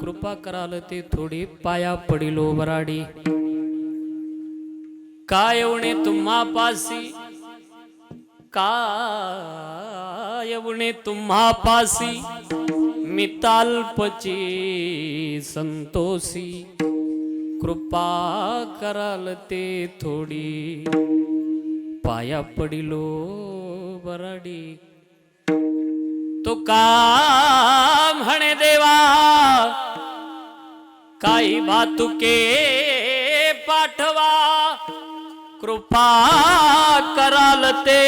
कृपा कराल ते थोडी पाया पडिलो वराडी काय उणे तुम्हा पासी काय उणे तुम्हा पासी मिताल्पची संतोषी कृपा कराल ते थोडी पाया पडिलो वराडी तो का म्हणे देवा काही भातुके पाठवा कृपा कराल ते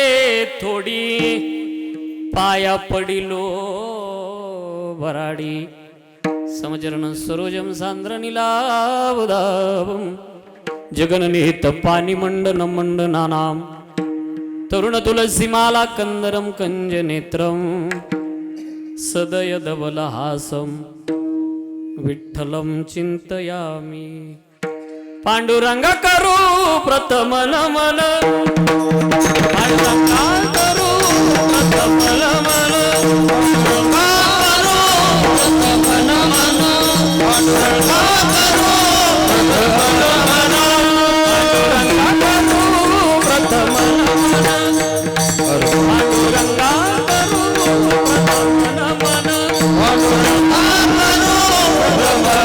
थोडी पाया पडिलो वराडी समजरण सरोजम सांद्र निलावदावम जगननिहित पाणी मंडन मंडनानाम तरुण तुलसीमाला कंदरम कंज नेत्रम सदय धवलहासम विठ्ठलम चिंतयामी पांडुरंग करू प्रथम नमन पांडुरंगा करू प्रथम नमन पांडुरंगा करू प्रथम नमन पांडुरंगा करू प्रथम नमन पांडुरंगा करू प्रथम नमन पांडुरंगा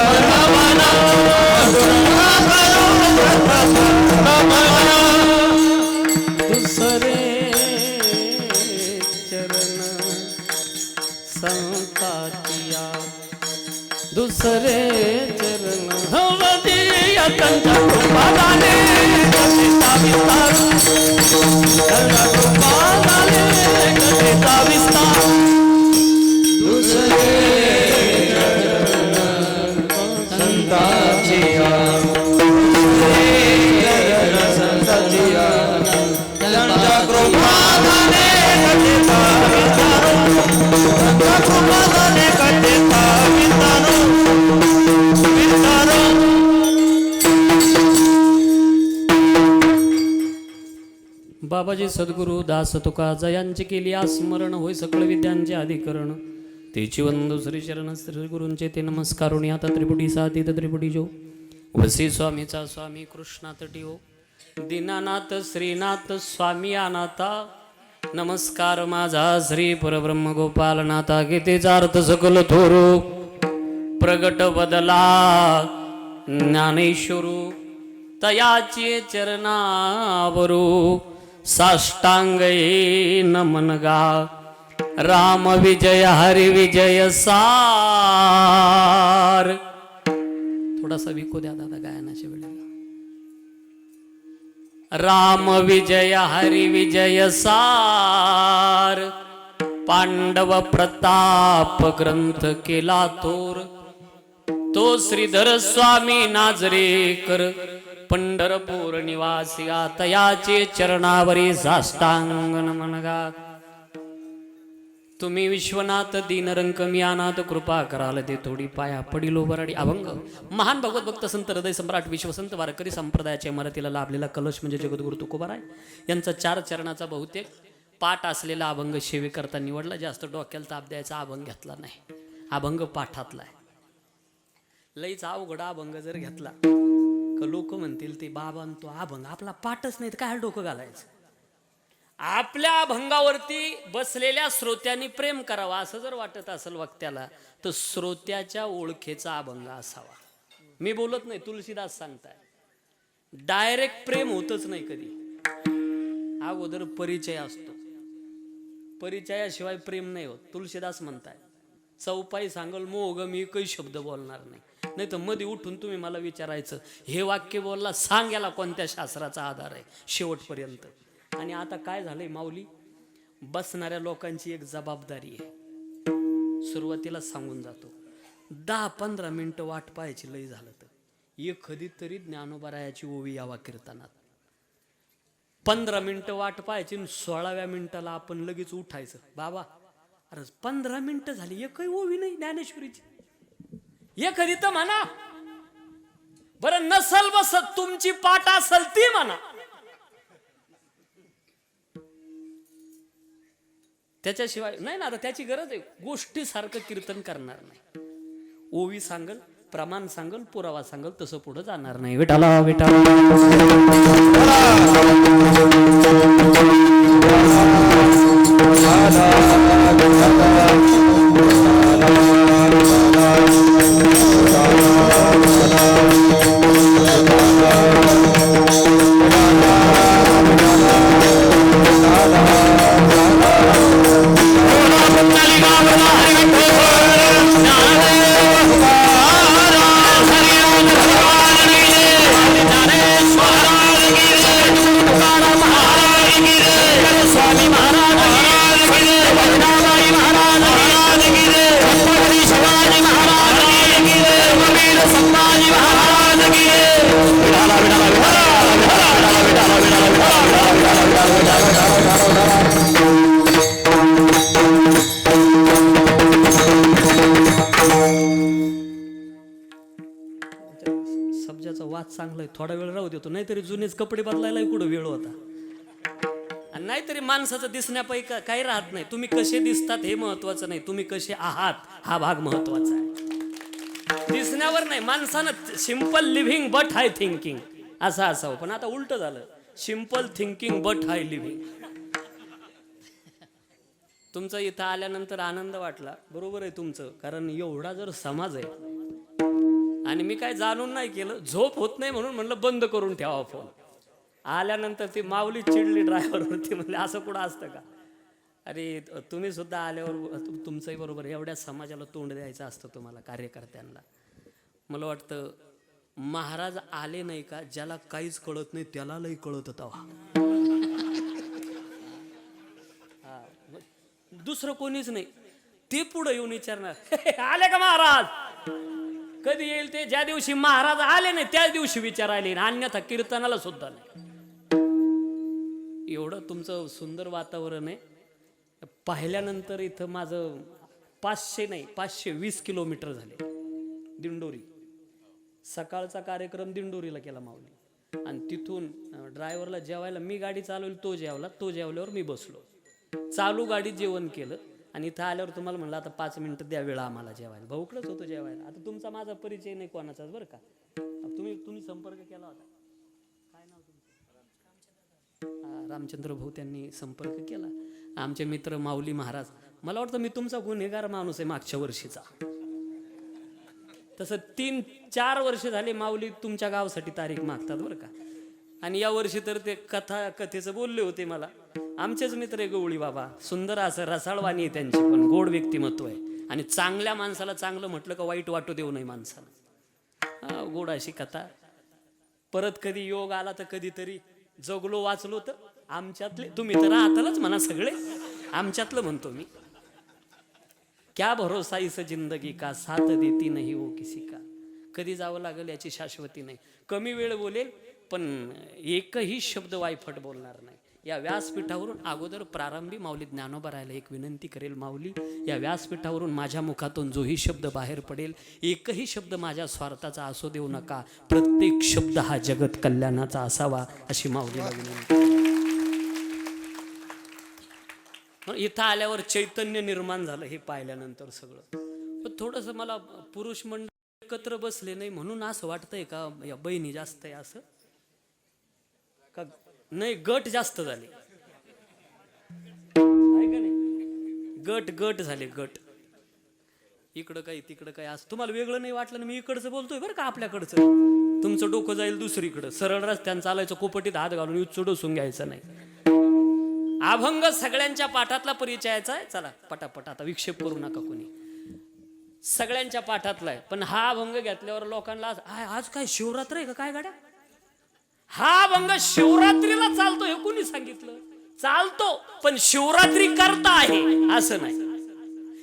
दुसरे चरण संतातिया दुसरे चरण हवदिया कंचा कृपादाने कथिता विस्तार कंचा कृपादाने कथिता विस्तार दुसरे चरण संतातिया बाबाजी सद्गुरु दास तुका जयांचे केली आस्मरण होय सकळ विद्यांचे अधिकरण तेची वंदू श्री शरण श्री गुरूंचे ते नमस्कारुणी आता त्रिपुटी सातीत त्रिपुटी जो वसी स्वामीचा स्वामी कृष्णात टिओ दीनानाथ श्रीनाथ स्वामी अनाथा नमस्कार माझा श्री परब्रह्म गोपालनाथा गीतेचा अर्थ सकल थोरू प्रगट बदला ज्ञानेश्वरू तयाची चरणावरू साष्टांगे नमन गा राम विजय हरि विजय सार थोडासा विको द्या दादा गायनाच्या वेळेला राम विजय हरि विजय सार पांडव प्रताप ग्रंथ केला थोर तो श्रीधर स्वामी नाजरेकर पंढरपूर निवासी तयाचे चरणावरी साष्टांग नमन गा तुम्ही विश्वनाथ दीनरंक मी अनाथ कृपा कराल ते थोडी पाया पडिलो वराडी अभंग महान भगवत भक्त संत हृदय सम्राट विश्वसंत वारकरी संप्रदायाच्या इमारतीला लाभलेला कलश म्हणजे जगद्गुरु तुकोबाराय यांचा 4 चरणाचा बहुतेक पाठ असलेला अभंग सेवेकरता निवडला जास्त डोक्याला ताप द्यायचा अभंग घेतला नाही अभंग पाठातला आहे लईच अवघड अभंग जर घेतला का लोक म्हणतील ते बाबा तो अभंग आपला पाठच नाही तर काय डोकं घालायचं आपल्या अभंगावरती बसलेल्या श्रोत्यांनी प्रेम करावा असं जर वाटत असेल वक्त्याला तर श्रोत्याच्या ओळखीचा अभंग असावा मी बोलत नाही तुलसीदास सांगताय डायरेक्ट प्रेम होतच नाही कधी अगोदर परिचय असतो परिचयाशिवाय प्रेम नाही होत तुलसीदास म्हणताय चौपाई सांगल मोग मी काही शब्द बोलणार नाही नाही तर मध्ये उठून तुम्ही मला विचारायचं हे वाक्य बोलला सांग याला कोणत्या शास्त्राचा आधार आहे शेवटपर्यंत आणि आता काय झालंय माऊली बसणाऱ्या लोकांची एक जबाबदारी आहे सुरुवातीला सांगून जातो 10-15 मिनिटं वाट पाहायची लय झालं तर एक कधीतरी ज्ञानोबरायाची ओवी यावा कीर्तनात 15 मिनिटं वाट पाहायची 16व्या मिनिटाला आपण लगेच उठायचं बाबा अरे 15 मिनिटं झाली एकही ओवी नाही ज्ञानेश्वरीची एखादी तर म्हणा बरं नसल बसत तुमची पाठ असल ती म्हणा त्याच्याशिवाय नाही ना आता त्याची गरज आहे गोष्टी सारखं कीर्तन करणार नाही ओवी सांगल, प्रमाण सांगल, पुरावा सांगल, तसं पुढे जाणार नाही. विठाला विठाला सब्जाचा वाद चांगला आहे, थोडा वेळ राहू देतो, नाहीतरी जुनेच कपडे बदलायला कुठं वेळ होता. आणि नाहीतरी माणसाचं दिसण्यापैकी काही राहत नाही. तुम्ही कसे दिसतात हे महत्वाचं नाही, तुम्ही कसे आहात हा भाग महत्वाचा आहे. दिसण्यावर नाही, माणसानं simple living but high thinking असं असावं. पण आता उलट झालं, simple thinking but high living. तुमचं इथं आल्यानंतर आनंद वाटला, बरोबर आहे तुमचं, कारण एवढा जर समाज आहे आणि मी काय जाणून नाही केलं, झोप होत नाही म्हणून म्हणलं बंद करून ठेवा फोन. आल्यानंतर ती माऊली चिडली ड्रायव्हरवरती, म्हणले असं कुठं असतं का. अरे तुम्ही सुद्धा आल्यावर तुमचंही बरोबर, एवढ्या समाजाला तोंड द्यायचं असतं तुम्हाला कार्यकर्त्यांना. मला वाटतं महाराज आले नाही का, ज्याला काहीच कळत नाही त्याला लई कळत तवा. दुसरं कोणीच नाही, ते पुढे येऊन विचारणार आले का महाराज. कधी येईल ते, ज्या दिवशी महाराज आले नाही त्याच दिवशी विचारायला, अन्यथा कीर्तनाला सुद्धा नाही. एवढं तुमचं सुंदर वातावरण आहे. पाहिल्यानंतर इथं माझं 520 किलोमीटर झाले दिंडोरी. सकाळचा कार्यक्रम दिंडोरीला केला माऊली, आणि तिथून ड्रायव्हरला जेवायला मी गाडी चालवली, तो जेवला, तो जेवल्यावर मी बसलो, चालू गाडीत जेवण केलं. आणि इथं आल्यावर तुम्हाला म्हणलं आता 5 मिनिटं द्या वेळा आम्हाला जेवायला. भाऊकडंच होतो जेवायला. आता तुमचा माझा परिचय नाही कोणाचाच बरं का. तुम्ही संपर्क केला होता, काय नाव तुमचं? रामचंद्र भाऊ, त्यांनी संपर्क केला. आमचे मित्र माऊली महाराज. मला वाटतं मी तुमचा गुन्हेगार माणूस आहे मागच्या वर्षीचा. तसं 3-4 वर्ष झाले माऊली तुमच्या गावासाठी तारीख मागतात बरं का. आणि या वर्षी तर ते कथेचं बोलले होते मला. आमचेच मित्र आहे गवळी बाबा, सुंदर असं रसाळवाणी आहे त्यांची, पण गोड व्यक्तिमत्व आहे. आणि चांगल्या माणसाला चांगलं म्हटलं का वाईट वाटू देऊ नये माणसाला. गोड अशी कथा. परत कधी योग आला तर कधीतरी जगलो वाचलो तर आमच्यातले, तुम्ही तर राहतालच म्हणा सगळे, आमच्यातलं म्हणतो मी. क्या भरोसा इस जिंदगी का, साथ देती नाही हो किसी का. कधी जावं लागेल याची शाश्वती नाही. कमी वेळ बोलेल पण एकही शब्द वायफट बोलणार नाही. या व्यासपीठावरून अगोदर प्रारंभी माऊली ज्ञानोबा एक विनंती करेल, माऊली या व्यासपीठावरून माझ्या मुखातून जोही शब्द बाहेर पडेल, एकही शब्द माझ्या स्वार्थाचा असू देऊ नका, प्रत्येक शब्द हा जगत कल्याणाचा असावा, अशी माऊलीला विनंती. इथं आल्यावर चैतन्य निर्माण झालं हे पाहिल्यानंतर सगळं. पण थोडंसं मला पुरुष मंडळ एकत्र बसले नाही म्हणून असं वाटतंय का या बहिणी जास्त आहे असं का. नाही, गट जास्त झाले आहे का नाही. गट झाले गट. इकडं काही तिकडं काही असं तुम्हाला वेगळं नाही वाटलं ना. मी इकडचं बोलतोय बरं का, आपल्याकडचं. तुमचं डोकं जाईल दुसरीकडं. सरळ रस्त्यानं चालायचं, कोपटीत हात घालून उचडून घ्यायचं नाही. अभंग सगळ्यांच्या पाठातला परिचयाचा आहे. चला पटापट, आता विक्षेप करू नका कोणी. सगळ्यांच्या पाठातला आहे. पण हा अभंग घेतल्यावर लोकांना आज काय शिवरात्र आहे का काय गाड्या. हा अभंग शिवरात्रीला चालतो हे कोणी सांगितलं. चालतो पण शिवरात्री करता आहे असं नाही.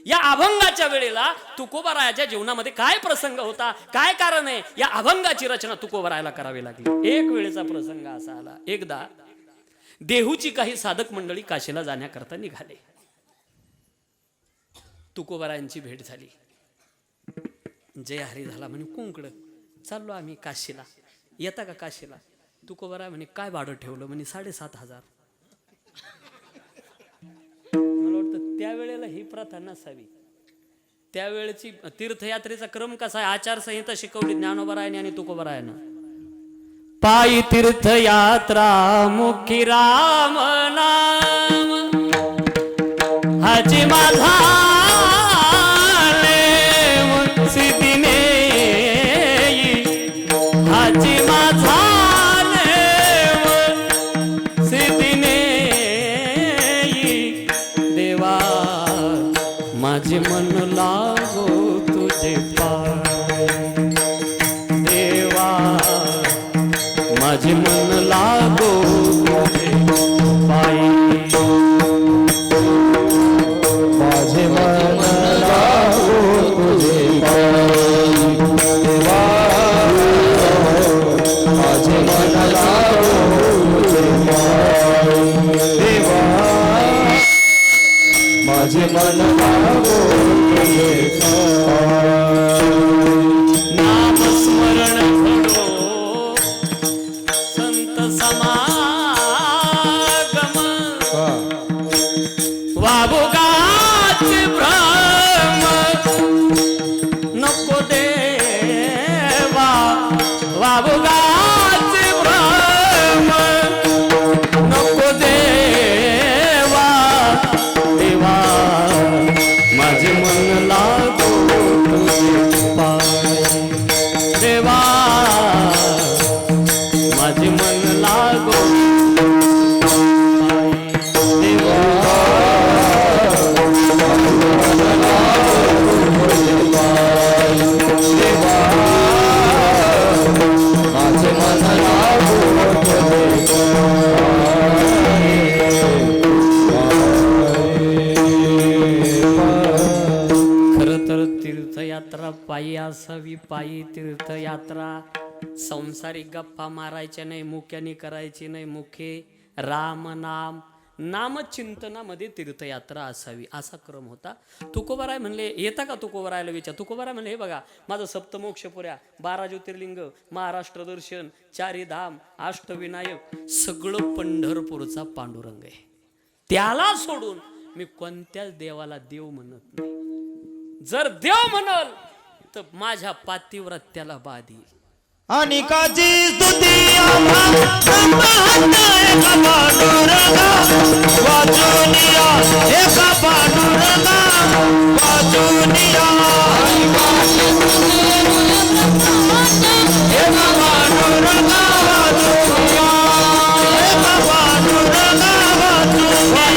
या अभंगाच्या वेळेला तुकोबारायाच्या जीवनामध्ये काय प्रसंग होता, काय कारण आहे, या अभंगाची रचना तुकोबारायाला करावी लागली. एक वेळेचा प्रसंग असा आला. एकदा देहूची काही साधक मंडळी काशीला जाण्याकरता निघाले. तुकोबारायांची भेट झाली. जय हरी झाला म्हणे. कोंकड चाललो आम्ही काशीला, येता का काशीला. तुकोबाराय म्हणे काय भाडं ठेवलं म्हणे 7,500. मला वाटतं त्यावेळेला ही प्रथा नसावी. त्यावेळची तीर्थयात्रेचा क्रम कसा आहे, आचारसंहिता शिकवली ज्ञानोबरायाने आणि तुकोबरायानं. पायी तीर्थयात्रा मुखी राम नाम हाची माझा सिद्धीने हाची माझा सिद्धीने देवा माझे मन लागो तुझे पाय देवा माझे मन लागो तुझे पाय माझे मन लागो तुझे पाय देवा माझे मन लागो तुझे पाय देवा माझे मन लागो तुझे पाय नाम स्मरण घडो संत समागम वाबुगाचे भ्रम नको देवा वाबुगाचे भ्रम नको देवा देवा माझे मन लागो तुझे पाय देवा माझे मन लागो पाय देवा माझे मन लागो खरं तर तीर्थयात्रा पायी असावी. पायी तीर्थयात्रा संसारिक गप्पा मारायच्या नाही, मुख्याने करायची नाही. मुखे राम नाम नामचिंतनामध्ये तीर्थयात्रा असावी असा क्रम होता. तुकोबाराय म्हणले, येता का तुकोबारायला विचार. तुकोबाराय म्हणले, हे बघा माझं सप्तमोक्षपुऱ्या 12 ज्योतिर्लिंग महाराष्ट्र दर्शन 4 धाम अष्टविनायक सगळं पंढरपूरचा पांडुरंग आहे. त्याला सोडून मी कोणत्याच देवाला देव म्हणत नाही. जर देव म्हणल तर माझ्या पातिव्रत्याला बाध येईल. अनिकाची स्तुती आम्हा एका पांडुरंगा वाचुनिया एका पांडुरंगा वाचुनिया अनिकाची स्तुती एका पांडुरंगा वाचुनिया एका पांडुरंगा वाचुनिया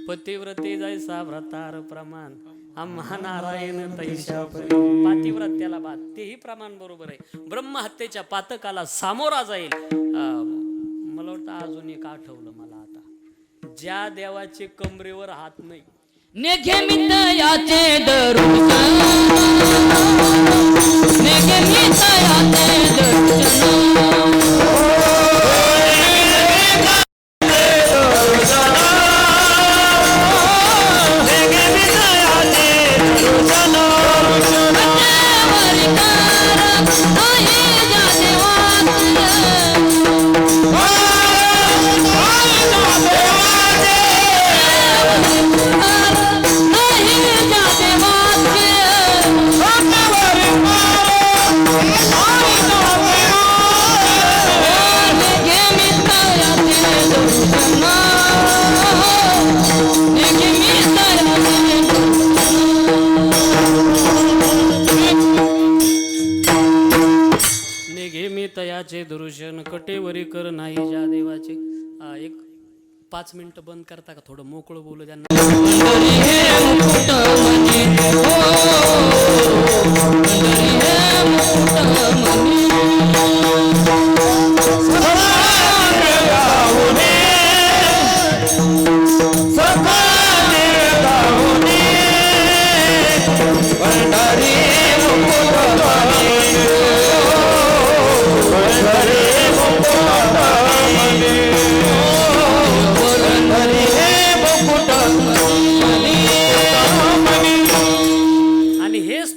पतिव्रते जैसा व्रतार प्रमाण आम्हा नारायण तैशा परी. पातिव्रत्याला बात तेही प्रमाण बरोबर आहे. ब्रह्महत्येच्या पातकाला सामोरा जाईल. मला वाटतं अजून एक आठवलं मला आता, ज्या देवाचे कमरेवर हात नाही नेघेमित याचे दर्शन नेघेमित याचे दर्शन तयाचे दर्शन कटेवरी कर नाही ज्या देवाचे. एक 5 मिनिटं बंद करता का, थोडं मोकळं बोलू त्यांना.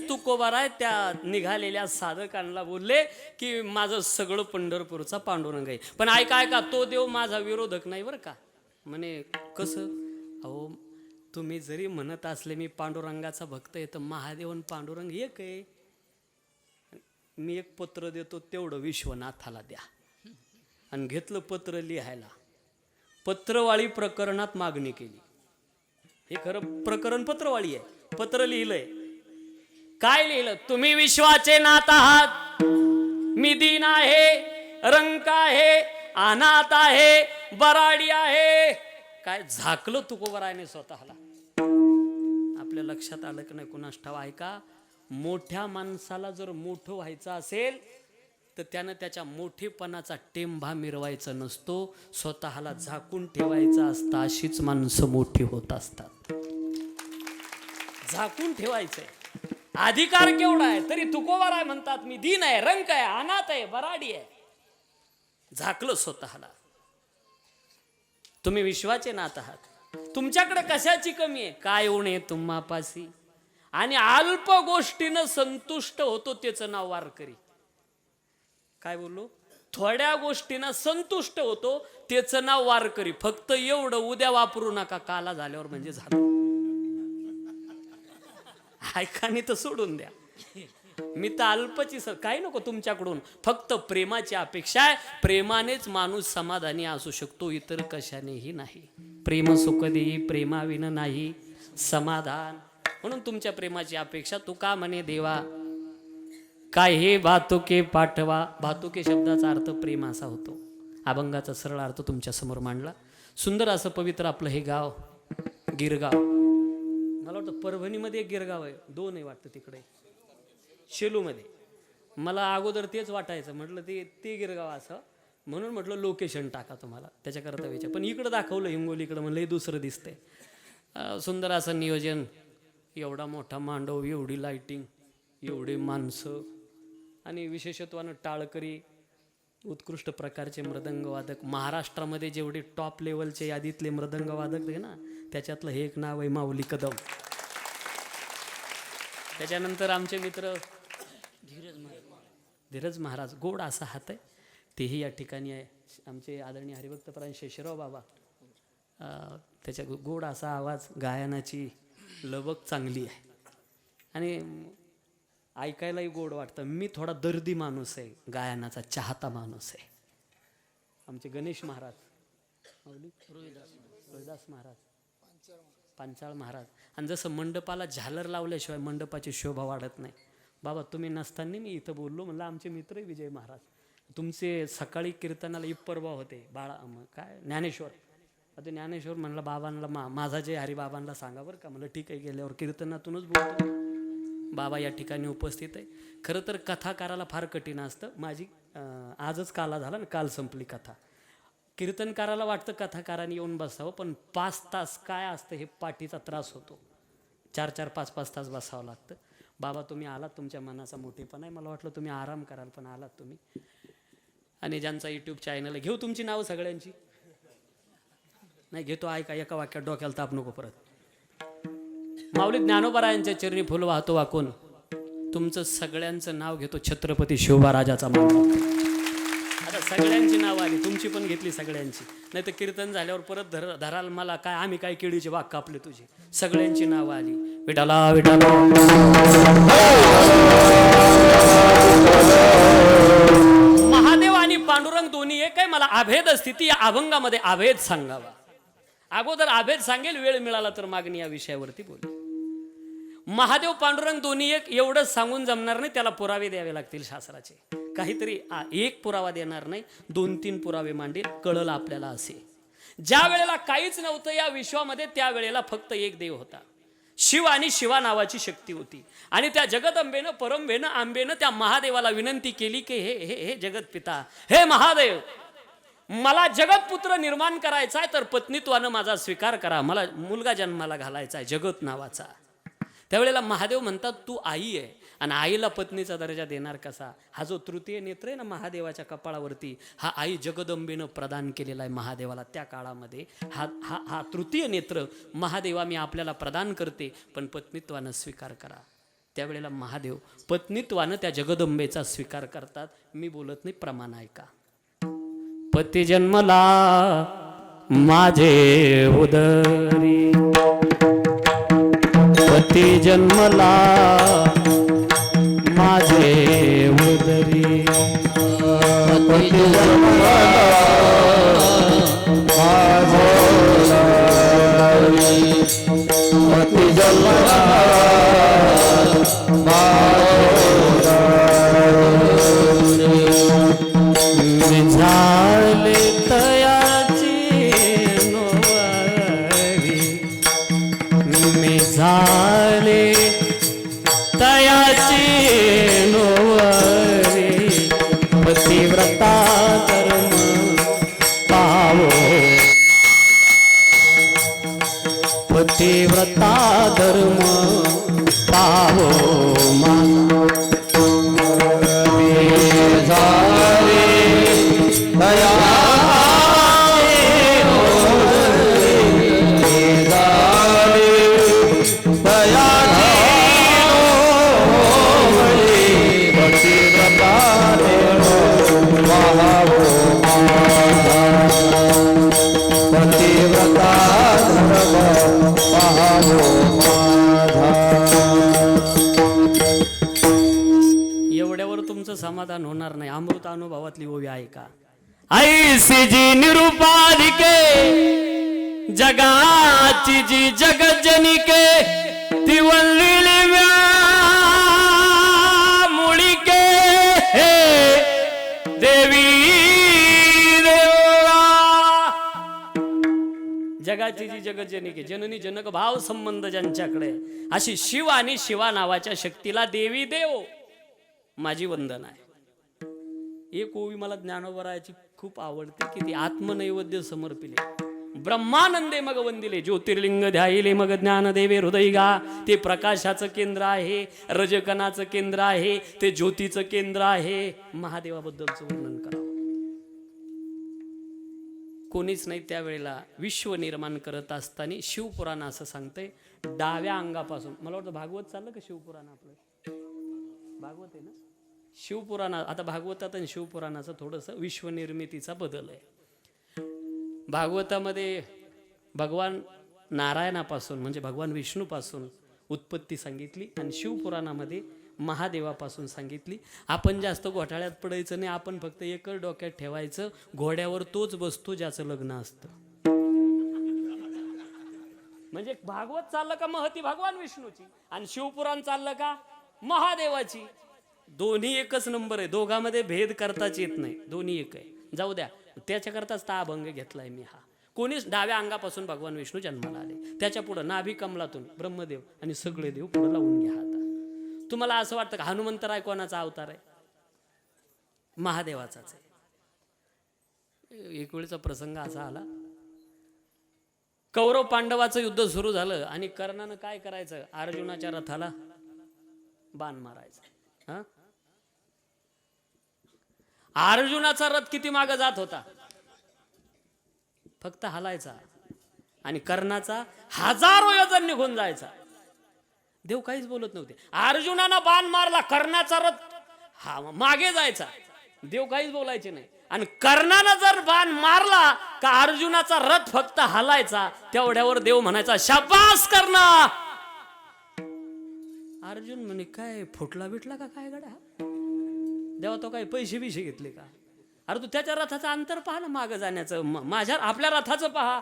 तुकोबाराय त्या निघालेल्या साधकांना बोलले की माझं सगळं पंढरपूरचा पांडुरंग आहे. पण ऐका ऐका, तो देव माझा विरोधक नाही बरं का. म्हणे कसं, अहो तुम्ही जरी म्हणत असले मी पांडुरंगाचा भक्त आहे तर महादेव आणि पांडुरंग एक आहे. मी एक पत्र देतो तेवढं विश्वनाथाला द्या. आणि घेतलं पत्र लिहायला. पत्रवाळी प्रकरणात मागणी केली. हे खरं प्रकरण पत्रवाळी आहे. पत्र लिहिलंय. काय लिहिलं? तुम्ही विश्वाचे नाथ आहात. मी दीन आहे, रंक आहे, अनाथ आहे, बराडी आहे. काय झाकलं तुकोबरायने स्वतःला. आपल्या लक्षात आलं की नाही कुणास ठाव. ऐका, मोठ्या माणसाला जर मोठं व्हायचं असेल तर त्यानं त्याच्या मोठेपणाचा टेंभा मिरवायचा नसतो, स्वतःला झाकून ठेवायचं असतं. अशीच माणसं मोठी होत असतात. झाकून ठेवायचंय. अधिकार केवढा आहे तरी तुकोबाराय म्हणतात मी दीन आहे, रंक आहे, अनाथ आहे, बराडी आहे. झाकलं स्वतःला. तुम्ही विश्वाचे नाथ आहात. तुमच्याकडे कशाची कमी आहे? काय उणे तुम्हापासी. आणि अल्प गोष्टीनं संतुष्ट होतो त्याचं नाव वारकरी. काय बोललो? थोड्या गोष्टीनं संतुष्ट होतो त्याचं नाव वारकरी. फक्त एवढं उद्या वापरू नका, काला झाल्यावर म्हणजे झालं. ऐकानी तर सोडून द्या. मी तर अल्पची काही नको तुमच्याकडून. फक्त प्रेमाची अपेक्षा आहे. प्रेमानेच माणूस समाधानी असू शकतो, इतर कशानेही नाही. प्रेम सुख देई प्रेमाविन नाही समाधान. म्हणून तुमच्या प्रेमाची अपेक्षा. तू का म्हणे देवा काय हे भातुके पाठवा. भातुके शब्दाचा अर्थ प्रेम असा होतो. अभंगाचा सरळ अर्थ तुमच्या समोर मांडला. सुंदर असं पवित्र आपलं हे गाव गिरगाव. मला वाटतं परभणीमध्ये एक गिरगाव आहे, दोन आहे वाटतं तिकडे शेलूमध्ये. मला अगोदर तेच वाटायचं. म्हटलं ते गिरगाव असं म्हणून म्हटलं लोकेशन टाका तुम्हाला त्याच्याकरता विचार. पण इकडं दाखवलं हिंगोलीकडं, म्हणलं हे दुसरं दिसतंय. सुंदर असं नियोजन. एवढा मोठा मांडव, एवढी लाइटिंग, एवढे माणसं आणि विशेषत्वानं टाळकरी, उत्कृष्ट प्रकारचे मृदंगवादक. महाराष्ट्रामध्ये जेवढे टॉप लेवलचे यादीतले मृदंगवादक आहे ना त्याच्यातलं हे एक नाव आहे माऊली कदम. त्याच्यानंतर आमचे मित्र धीरज महाराज. गोड असा हात आहे. तेही या ठिकाणी आहे. आमचे आदरणीय हरिभक्तपरायण शेषराव बाबा. त्याच्या गोड असा आवाज, गायनाची लबक चांगली आहे आणि ऐकायलाही गोड वाटतं. मी थोडा दर्दी माणूस आहे, गायनाचा चाहता माणूस आहे. आमचे गणेश महाराज, रोहिदास महाराज, पांचाळ महाराज. आणि जसं मंडपाला झालर लावल्याशिवाय मंडपाची शोभा वाढत नाही. बाबा तुम्ही नसताना मी इथं बोललो. म्हणलं आमचे मित्र विजय महाराज, तुमचे सकाळी कीर्तनाला इप्परबा होते बाळा काय ज्ञानेश्वर. आता ज्ञानेश्वर म्हणलं बाबांना माझा जे हरिबाबांना सांगा बरं का. म्हणलं ठीक आहे, गेल्यावर कीर्तनातूनच बोलतो. बाबा या ठिकाणी उपस्थित आहे. खरं तर कथाकाराला फार कठीण असतं. माझी आजच काला झाला ना, काल संपली कथा. कीर्तनकाराला वाटतं कथाकाराने येऊन बसावं, पण 5 तास काय असतं हे पाठीचा त्रास होतो. 4-4, 5-5 तास बसावं लागतं. बाबा तुम्ही आलात, तुमच्या मनाचा मोठेपणा आहे. मला वाटलं तुम्ही आराम कराल, पण आलात तुम्ही. आणि ज्यांचा यूट्यूब चॅनल आहे, घेऊ तुमची नावं सगळ्यांची? नाही घेतो. ऐका, एका वाक्यात डोक्याला ताप नको परत. माऊली ज्ञानोबरायांच्या चरणी फुल वाहतो वाकून तुमचं सगळ्यांचं नाव घेतो. छत्रपती शिवबाराजाचा मान. आता सगळ्यांची नावं आली, तुमची पण घेतली सगळ्यांची. नाही तर कीर्तन झाल्यावर परत धराल मला काय, आम्ही काय केळीचे वाघ कापले तुझे. सगळ्यांची नावं आली. विठाला विठाला. महादेव आणि पांडुरंग दोन्ही एक आहे. मला अभेद स्थिती या अभंगामध्ये अभेद सांगावा. अगोदर अभेद सांगेल, वेळ मिळाला तर मागणी या विषयावरती बोल. महादेव पांडुरंग दोन्ही एक एवढं सांगून जमणार नाही, त्याला पुरावे द्यावे लागतील शास्त्राचे. काहीतरी एक पुरावा देणार नाही, 2-3 पुरावे मांडेल, कळलं आपल्याला. असे ज्या वेळेला काहीच नव्हतं या विश्वामध्ये त्यावेळेला फक्त एक देव होता, शिव आणि शिवा नावाची शक्ती होती. आणि त्या जगदंबेनं परंबेनं आंबेनं त्या महादेवाला विनंती केली की हे जगत पिता, हे महादेव, मला जगतपुत्र निर्माण करायचा आहे तर पत्नीत्वानं माझा स्वीकार करा. मला मुलगा जन्माला घालायचा आहे जगत नावाचा. त्यावेळेला महादेव म्हणतात तू आई आहे आणि आईला पत्नीचा दर्जा देणार कसा. हा जो तृतीय नेत्र आहे ना महादेवाच्या कपाळावरती, हा आई जगदंबेनं प्रदान केलेला आहे महादेवाला. त्या काळामध्ये हा तृतीय नेत्र महादेवा मी आपल्याला प्रदान करते, पण पत्नीत्वानं स्वीकार करा. त्यावेळेला महादेव पत्नीत्वानं त्या जगदंबेचा स्वीकार करतात. मी बोलत नाही, प्रमाण ऐका. पती जन्मला माझे उदरी पती जन्मला माझे उदरी पती जन्मला माझे उदरी पती जन्मला मी झाले तयाची नोवारी मी झाले तयाची नोवारी पतिव्रता धर्म पावो पतिव्रता धर्म पावो एवढ्यावर तुमचं समाधान होणार नाही. अमृत अनुभवातली ओवी आहे का? ऐसी जी निरुपाधिके जगाची जी जगजनिके ती वल्लीली मुळीके देवी देवा. जगाची जी जगजनिके जननी जनक भाव संबंध ज्यांच्याकडे अशी शिव आणि शिवा नावाच्या शक्तीला देवी देव माझी वंदन आहे. एक ओवी मला ज्ञानोबरायाची खूप आवडते की ती आत्मनैवेद्य समर्पिले ब्रह्मानंदे मग वंदिले ज्योतिर्लिंग ध्यायले मग ज्ञान देवे हृदय गा. ते प्रकाशाचं केंद्र आहे, रजकणाचं केंद्र आहे, ते ज्योतीचं केंद्र आहे. महादेवाबद्दलचं वर्णन करावं कोणीच नाही. त्यावेळेला विश्व निर्माण करत असताना शिवपुराण असं सांगतंय डाव्या अंगापासून. मला वाटतं भागवत चाललं का शिवपुराण? आपलं भागवत आहे ना. शिवपुराण आता भागवतात आणि शिवपुराणाचं थोडंसं विश्वनिर्मितीचा बदल आहे. भागवतामध्ये भगवान नारायणापासून म्हणजे भगवान विष्णूपासून उत्पत्ती सांगितली आणि शिवपुराणामध्ये महादेवापासून सांगितली. आपण जास्त घोटाळ्यात पडायचं नाही. आपण फक्त एकच डोक्यात ठेवायचं, घोड्यावर तोच बसतो ज्याचं लग्न असतं. म्हणजे भागवत चाललं का महती भगवान विष्णूची आणि शिवपुराण चाललं का महादेवाची. दोन्ही एकच नंबर आहे. दोघांमध्ये भेद करताच येत नाही. दोन्ही एक आहे. जाऊ द्या, त्याच्याकरताच ता अभंग घेतलाय मी हा. कोणीच डाव्या अंगापासून भगवान विष्णू जन्माला आले. त्याच्या पुढं नाभी कमलातून ब्रह्मदेव आणि सगळे देव पुढे लावून घ्या आता. तुम्हाला असं वाटतं का हनुमंतराय कोणाचा अवतार आहे? महादेवाचाच आहे. एक वेळचा प्रसंग असा आला, कौरव पांडवाचं युद्ध सुरू झालं आणि कर्णानं काय करायचं? अर्जुनाच्या रथाला बाण मारायचा. अर्जुनाचा रथ किती मागे जात होता? फक्त हलायचा. आणि कर्णाचा हजारो योजन निघून जायचा. देव काहीच बोलत नव्हते. अर्जुनानं बाण मारला, कर्णाचा रथ मागे जायचा. देव काहीच बोलायचे नाही. आणि कर्णानं जर बाण मारला का अर्जुनाचा रथ फक्त हलायचा. तेवढ्यावर देव म्हणायचा शाबास कर्णा. अर्जुन म्हणे काय फुटला बिटला का काय गड्या? देवा तो काय पैसे बिशे घेतले का? अरे तू त्याच्या रथाचं अंतर पहा ना मागे जाण्याचं. माझ्या आपल्या रथाचं पहा.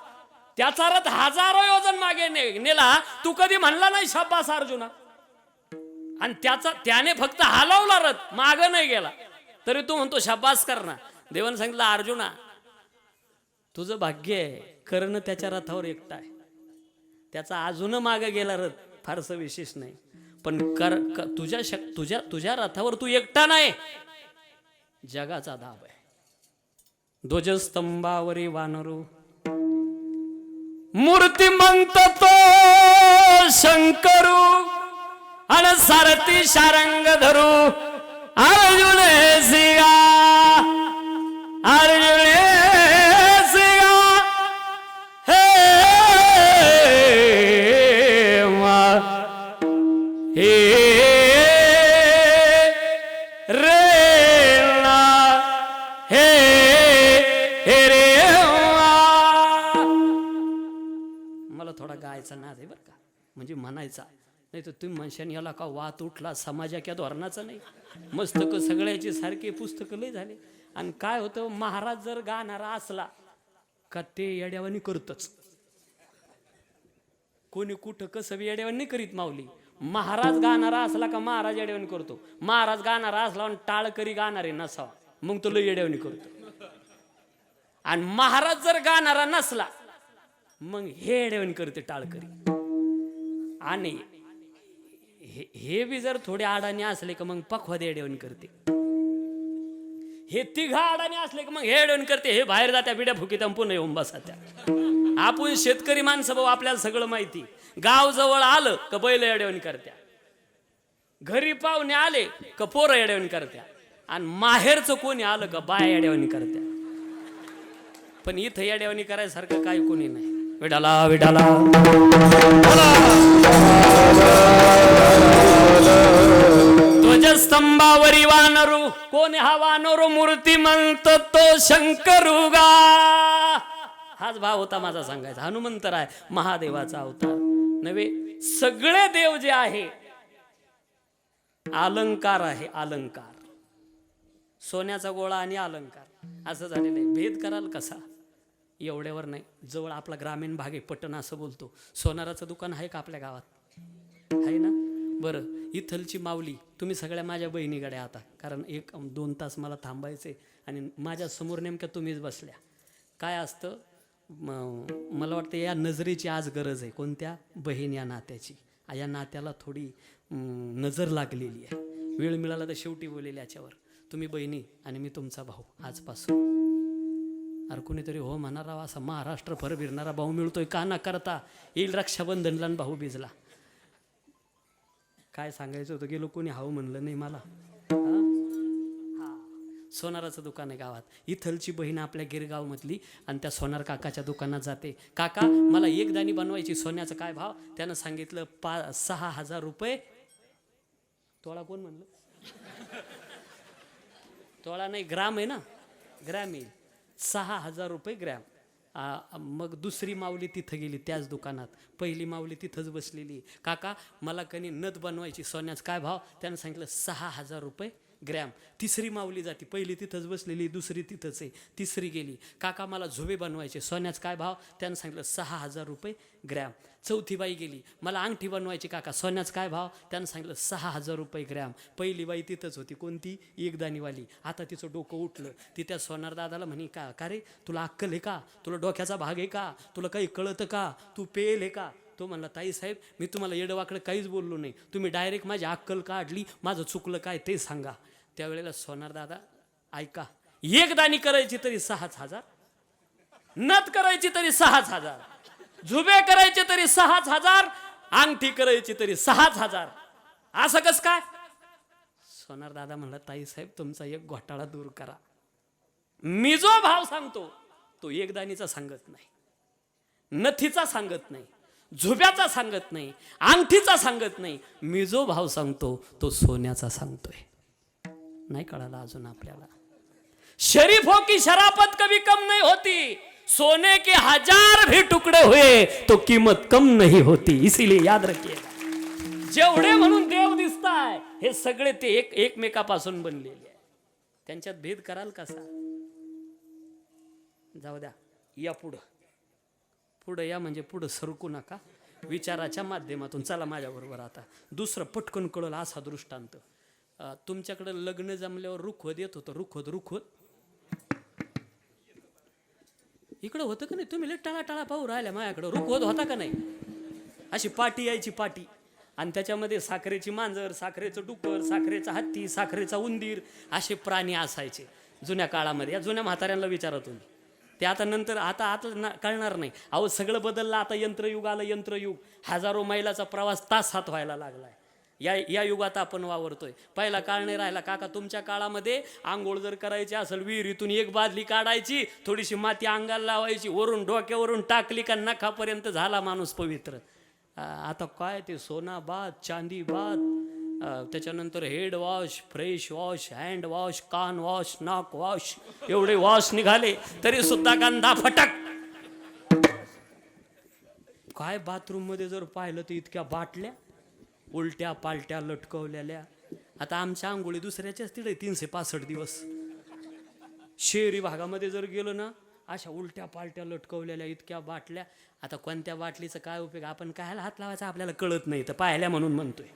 त्याचा रथ हजारो योजन मागे नेला. तू कधी म्हणला नाही शाबास अर्जुना. आणि त्याने फक्त हलवला रथ, मागे नाही गेला. तरी तू म्हणतो शाबास करणा. देवाने सांगितलं अर्जुना तुझं भाग्य आहे, कर्ण त्याच्या रथावर एकटा आहे. त्याचा अजून मागे गेला रथ, फारसं विशेष नाही. पण तुझ्या रथावर तू एकटा नाही, जगाचा दाब आहे. ध्वजस्तंभावरी वानरू मूर्तिमंत तो शंकरू आणि सारथी शारंग धरू. अर्जुन सिंगा अर्जुन सिंगा हे हे रे ना हे रे म्हणायचा नाद आहे बरं का, म्हणजे म्हणायचा. नाही तर तुम्ही म्हणशान याला का वात उठला, समाजात या धोरणाचा नाही. मस्तक सगळ्याची सारखे पुस्तकं लय झाले. आणि काय होतं, महाराज जर गाणारा असला का ते येड्यावानी करतच. कोणी कुठं कसं येड्यावानी नाही करीत माऊली. महाराज गाणारा असला का महाराज येड्यावानी करतो. महाराज गाणारा असला आणि टाळकरी गाणारे नसावा, मग तो लय येड्यावानी करतो. आणि महाराज जर गाणारा नसला मग हे येड्यावानी करते टाळकरी. आणि हे बी जर थोडे अडाणी असले का मग पखवाद येड्यावानी करते. हे तिघा अडाणी असले का मग हे येड्यावानी करते. हे बाहेर जात्या बिड्या फुकीत पुन्हा येऊन बसात्या. आपण शेतकरी माणसं भाऊ, आपल्याला सगळं माहिती. गाव जवळ आलं का बैल येड्यावानी करत्या, घरी पाहुणे आले का पोरं येड्यावानी करत्या, आणि माहेरचं कोणी आलं का बाया येड्यावानी करत्या. पण इथं येड्यावानी करायसारखं काही कोणी नाही. विडाला विडाला ध्वजस्तंभावरी वानरू, कोण हा वानरू मूर्तिमंत तो शंकरुगा. हाच भाव होता माझा सांगायचा. हनुमंतराय महादेवाचा अवतार नव्हे. सगळे देव जे आहे अलंकार आहे, अलंकार. सोन्याचा गोळा आणि अलंकार असं झालेलं आहे. भेद कराल कसा एवढ्यावर नाही. जवळ आपला ग्रामीण भाग आहे, पटण असं बोलतो. सोनाराचं दुकान आहे का आपल्या गावात? आहे ना. बरं, इथलची माऊली तुम्ही सगळ्या माझ्या बहिणीकडे आता, कारण 1-2 तास मला थांबायचे आणि माझ्या समोर नेमक्या तुम्हीच बसल्या. काय असतं, मला वाटतं या नजरेची आज गरज आहे. कोणत्या? बहीण या नात्याची. या नात्याला थोडी नजर लागलेली आहे. वेळ मिळाला तर शेवटी बोलेल याच्यावर. तुम्ही बहिणी आणि मी तुमचा भाऊ आजपासून. अरे कुणीतरी हो म्हणा राव, असा महाराष्ट्र भर फिरणारा भाऊ मिळतोय का ना करता. येईल रक्षाबंधनला भाऊ बिजला. काय सांगायचं होतं, गेलो कोणी हाव म्हणलं नाही मला. सोनाराचं दुकान आहे गावात. इथलची बहीण आपल्या गिरगाव मधली आणि त्या सोनार काकाच्या दुकानात जाते. काका मला एक दाणी बनवायची, सोन्याचा काय भाव? त्यानं सांगितलं 6,000 रुपये तोळा. कोण म्हणलं? तोळा नाही, ग्राम आहे ना, ग्रॅम येईल. 6,000 रुपये ग्रॅम. मग दुसरी माऊली तिथं गेली त्याच दुकानात. पहिली माऊली तिथंच बसलेली. काका मला कनी नथ बनवायची, सोन्याचं काय भाव? त्यानं सांगितलं 6,000 रुपये ग्रॅम. तिसरी माऊली जाती, पहिली तिथंच बसलेली, दुसरी तिथंच आहे. तिसरी गेली, काका मला झुबे बनवायचे, सोन्याचं काय भाव? त्यानं सांगितलं 6,000 रुपये ग्रॅम. चौथी बाई गेली, मला अंगठी बनवायची काका, सोन्याचं काय भाव? त्यानं सांगितलं 6,000 रुपये ग्रॅम. पहिली बाई तिथंच होती, कोणती? एकदाणीवाली. आता तिचं डोकं उठलं. ती त्या सोनार दादाला म्हणे, का रे तुला अक्कल आहे का? तुला डोक्याचा भाग आहे का? तुला काही कळतं का? तू पेल आहे का? तो म्हणला, ताई साहेब मी तुम्हाला येडवाकडे काहीच बोललो नाही, तुम्ही डायरेक्ट माझी अक्कल काढली, माझं चुकलं काय ते सांगा. त्यावेळेला सोनार दादा, ऐका, एक दाणी करायची तरी 6,000, नथ करायची तरी 6,000, झुबे करायचे तरी 6,000, अंगठी करायची तरी 6,000. असं कस काय? सोनार दादा म्हणला, ताई साहेब तुमचा एक घोटाळा दूर करा. मी जो भाव सांगतो तो एक दाणीचा सांगत नाही, नथीचा सांगत नाही, झुब्याचा सांगत नाही, अंगठीचा सांगत नाही. मी जो भाव सांगतो तो सोन्याचा सांगतोय. नाही कळाला अजून आपल्याला? शरीफ हो की शराफत कभी कम नहीं होती, सोने के 1000 भी टुकड़े हुए तो कीमत कम नहीं होती. इसीलिए याद रखिएगा. जेवढे म्हणून देव दिसताय हे सगळे ते एकमेकापासून बनलेले आहे. त्यांच्यात भेद कराल कसा? जाऊ द्या, या पुढं या, म्हणजे पुढं सरकू नका. विचाराच्या माध्यमातून चला माझ्याबरोबर. आता दुसरं पटकन कळलं असा दृष्टांत. तुमच्याकडे लग्न जमल्यावर रुखवत येत होतं. रुखवत इकडं होतं का नाही? तुम्ही लय टाळा पाहू राहिल्या माझ्याकडं. रुखवत होता का नाही? अशी पाटी यायची, पाटी, आणि त्याच्यामध्ये साखरेची मांजर, साखरेचं डुक्कर, साखरेचा हत्ती, साखरेचा उंदीर असे प्राणी असायचे जुन्या काळामध्ये. या जुन्या म्हाताऱ्यांना विचारा तुम्ही. ते आता नंतर आता कळणार नाही. अहो सगळं बदललं. आता यंत्रयुग आलं, यंत्रयुग. हजारो मैलाचा प्रवास तासात व्हायला लागलाय. या युगात आपण वावरतोय. पहिला काळ नाही राहिला. काका तुमच्या काळामध्ये आंघोळ जर करायची असेल, विहिरीतून एक बादली काढायची, थोडीशी माती अंगाला लावायची, वरून डोक्यावरून टाकली का नखापर्यंत झाला माणूस पवित्र. आता काय ते सोना बाद, चांदी बाद, त्याच्यानंतर head wash, fresh wash, hand wash, कान वॉश, नाक वॉश, एवढे वॉश निघाले तरी सुद्धा गंधा फटक. काय बाथरूम मध्ये जर पाहिलं तर इतक्या बाटल्या उलट्या पालट्या लटकवलेल्या. आता आमच्या आंघोळी दुसऱ्याच्याच तिथे 365 दिवस. शहरी भागामध्ये जर गेलो ना अशा उलट्या पालट्या लटकवलेल्या इतक्या बाटल्या. आता कोणत्या बाटलीचं काय उपयोग, आपण कायला हात लावायचा आपल्याला कळत नाही, तर पाहिल्या म्हणून म्हणतोय.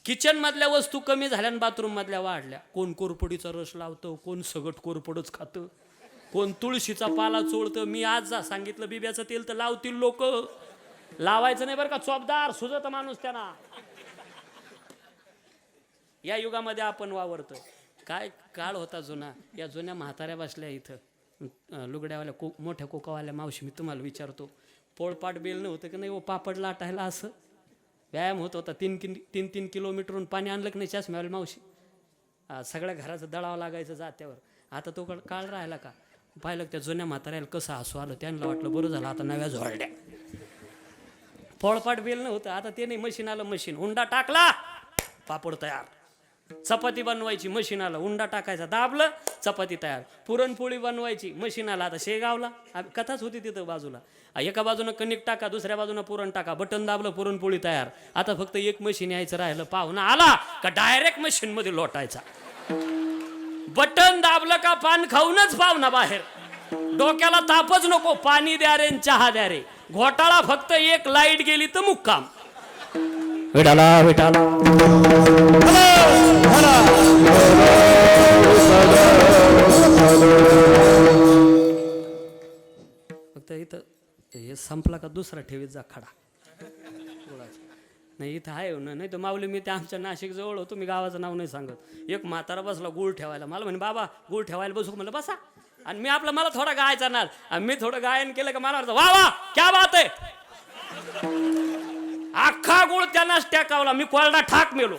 किचन मधल्या वस्तू कमी झाल्या आणि बाथरूम मधल्या वाढल्या. कोण कोरपडीचा रस लावतं, कोण सगट कोरपडच खातं, कोण तुळशीचा पाला चोळतं. मी आज सांगितलं बिब्याचं तेल तर लावतील लोक, लावायचं नाही बरं का, चोपदार सुजत माणूस त्यांना. या युगामध्ये आपण वावरतो. काय काळ होता जुना. या जुन्या म्हाताऱ्या बसल्या इथं लुगड्यावाल्या मोठ्या कोकावाल्या. मावशी मी तुम्हाला विचारतो, पोळपाट बेल नव्हतं की नाही, पापड लाटायला असं व्यायाम होत होता. 3 किलोमीटरहून पाणी आणलं की नाही चष्म्यावाली मावशी, सगळ्या घराचं दळावं लागायचं जात्यावर. आता तो काळ राहिला का. पाहिलं त्या जुन्या म्हाताऱ्याला कसं हसू आलं. त्यांना वाटलं बरं झालं आता नव्या झोळड्या. पोळपाट बेल नव्हतं, आता ते नाही, मशीन आलं. मशीन उंडा टाकला पापड तयार. चपाती बनवायची मशीन आलं, उंडा टाकायचा दाबलं चपाती तयार. पुरणपोळी बनवायची मशीन आला. आता शेगावला कथाच होती तिथं बाजूला, एका बाजूनं कणिक टाका दुसऱ्या बाजूनं पुरण टाका, बटन दाबलं पुरणपोळी तयार. आता फक्त एक मशीन यायचं राहिलं. पाहुणा आला का डायरेक्ट मशीन मध्ये लोटायचा. बटन दाबलं का पान खाऊनच पाहुणा बाहेर. डोक्याला तापच नको, पाणी द्या रे चहा द्या रे. घोटाळा फक्त एक लाईट गेली तर मुक्काम. विठाला विठाला फक्त इथं हे संपला का दुसरा ठेवीत जा खडा. नाही इथं आहे ना, नाही तर माऊली मी त्या आमच्या नाशिक जवळ होतो, मी गावाचं नाव नाही सांगत. एक म्हातारा बसला गुळ ठेवायला. मला म्हणे बाबा गुळ ठेवायला बसू. म्हणलं बसा. आणि मी आपलं मला थोडा गायचा नाद, आणि मी थोडं गायन केलं का मला वाटतं वा वा क्या बात आहे. अख्खा गुळ त्यांनाच टाकावला. मी कोरडा ठाक मेलो.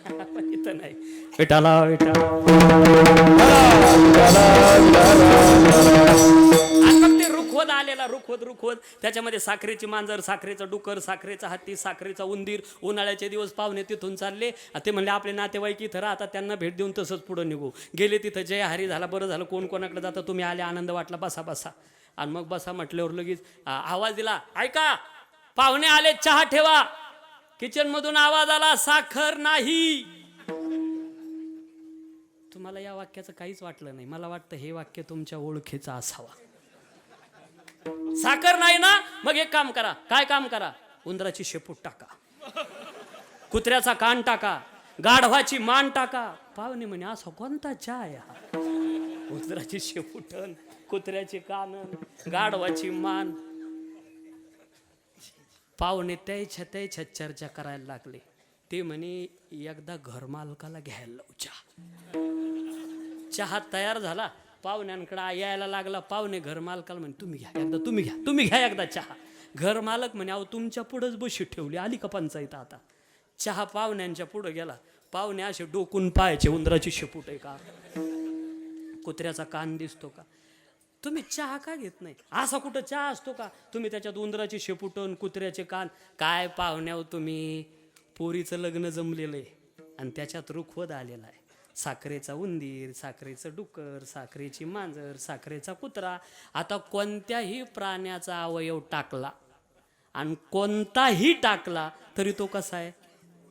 इथं नाही. विठाला विठाला. मग ते रुखवत आलेला, रुखवत त्याच्यामध्ये साखरेची मांजर, साखरेचं डुकर, साखरेचा हत्ती, साखरेचा उंदीर. उन्हाळ्याचे दिवस पाहुणे तिथून चालले. ते म्हणले आपले नातेवाईक इथं राहतात, त्यांना भेट देऊन तसंच पुढं निघू. गेले तिथं जय हरी झाला. बरं झालं कोण कोणाकडे जातं, तुम्ही आले आनंद वाटला, बसा बसा. आणि मग बसा म्हटल्यावर लगेच आवाज दिला, ऐका पाहुणे आले चहा ठेवा. किचन मधून आवाज आला, साखर नाही. तुम्हाला या वाक्याचं काहीच वाटलं नाही. मला वाटतं हे वाक्य तुमच्या ओळखीचं असावा. साखर नाही ना, मग एक काम करा. काय काम करा. उंदराची शेपूट टाका, कुत्र्याचा कान टाका, गाढवाची मान टाका. पाहुणे म्हणे असा कोणता चहा आहे हा. उंदराची शेपूटन, कुत्र्याची कानन, गाढवाची मान. पाहुणे त्याच्या चर्चा करायला लागले. ते म्हणे एकदा घरमालकाला घ्यायला लावू चहा. चहा तयार झाला, पाहुण्यांकडे यायला लागला. पाहुणे घरमालकाला म्हणे तुम्ही घ्या एकदा, तुम्ही घ्या एकदा चहा. घरमालक म्हणे अहो तुमच्या पुढंच बशी ठेवली, आली का पंचायत आता. चहा पाहुण्यांच्या पुढं गेला. पाहुणे असे डोकून पाहायचे, उंदराची शेपूट आहे का, कुत्र्याचा कान दिसतो का. तुम्ही चहा का घेत नाही. असा कुठं चहा असतो का. तुम्ही त्याच्यात उंदराची शेपूटन, कुत्र्याचे कान. काय पाहुण्यावर तुम्ही, पोरीचं लग्न जमलेलं आहे आणि त्याच्यात रुखवत आलेला आहे. साखरेचा उंदीर, साखरेचं डुकर, साखरेची मांजर, साखरेचा कुत्रा. आता कोणत्याही प्राण्याचा अवयव टाकला आणि कोणताही टाकला तरी तो कसा आहे,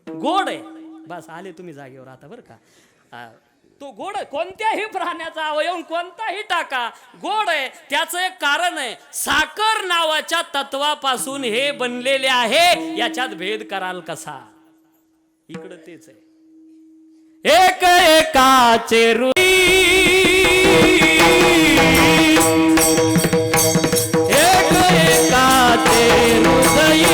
गोड आहे. बस आले तुम्ही जागेवर आता बरं का. तो गोड आहे. कोणत्याही प्राण्याचा अवयव कोणताही टाका, गोड आहे. त्याचं एक कारण आहे, साखर नावाच्या तत्वापासून हे बनलेले आहे. याच्यात भेद कराल कसा. इकडं तेच आहे. एक एकाचे रुई, एक एकाचे हृदयी.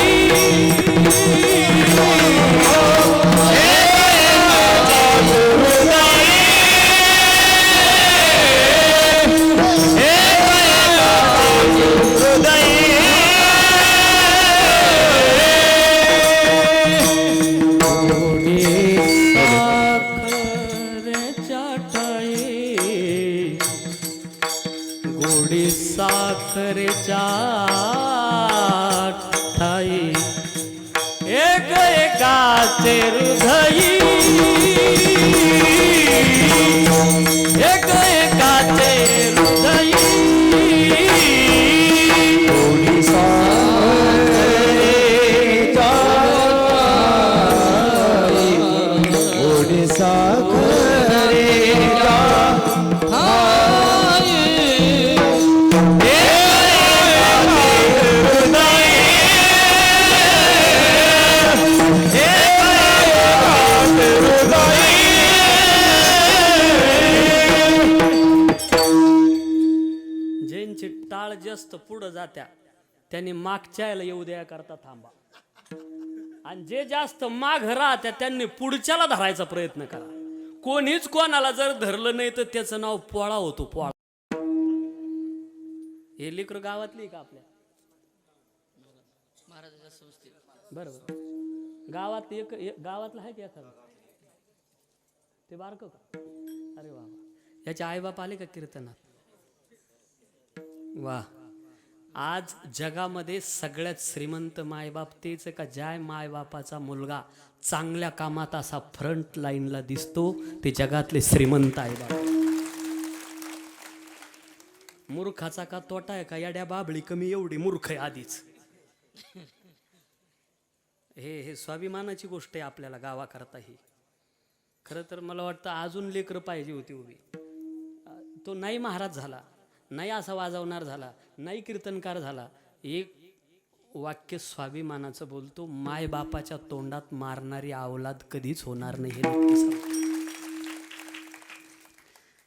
साखरेच्या ठाई एक एकाचे हृदयी, एक एकाचे हृदयी. जास्त पुढं जात्या त्यांनी मागच्या याला येऊ द्या करता थांबा, आणि जे जास्त माग राहत्या त्यांनी पुढच्याला धरायचा प्रयत्न करा. कोणीच कोणाला जर धरलं नाही तर त्याचं नाव पोळा होतो, पोळा. हे लेकर गावातली का आपल्या? महाराजाच्या संस्थेत बरोबर. गावात गावातला आहे की एखादा ते बारक का? अरे वा, याचे आईबाप आले का कीर्तनात? वा. आज जगामध्ये सगळ्यात श्रीमंत मायबाप तेच का ज्या मायबापाचा मुलगा चांगल्या कामात असा फ्रंट लाईनला दिसतो ते जगातले श्रीमंत आईबाप. मूर्खाचा का तोटा आहे का? याड्या बाबळी कमी एवढी मूर्ख आहे आधीच. हे स्वाभिमानाची गोष्ट आहे आपल्याला गावाकरता. ही खरं तर मला वाटतं अजून लेकरं पाहिजे होती उभी. तो नाही महाराज झाला, नाही असा वाजवणार झाला, नाही कीर्तनकार झाला. एक वाक्य स्वाभिमानाचं बोलतो, माय बापाच्या तोंडात मारणारी अवलाद कधीच होणार नाही, हे नक्की सांगतो.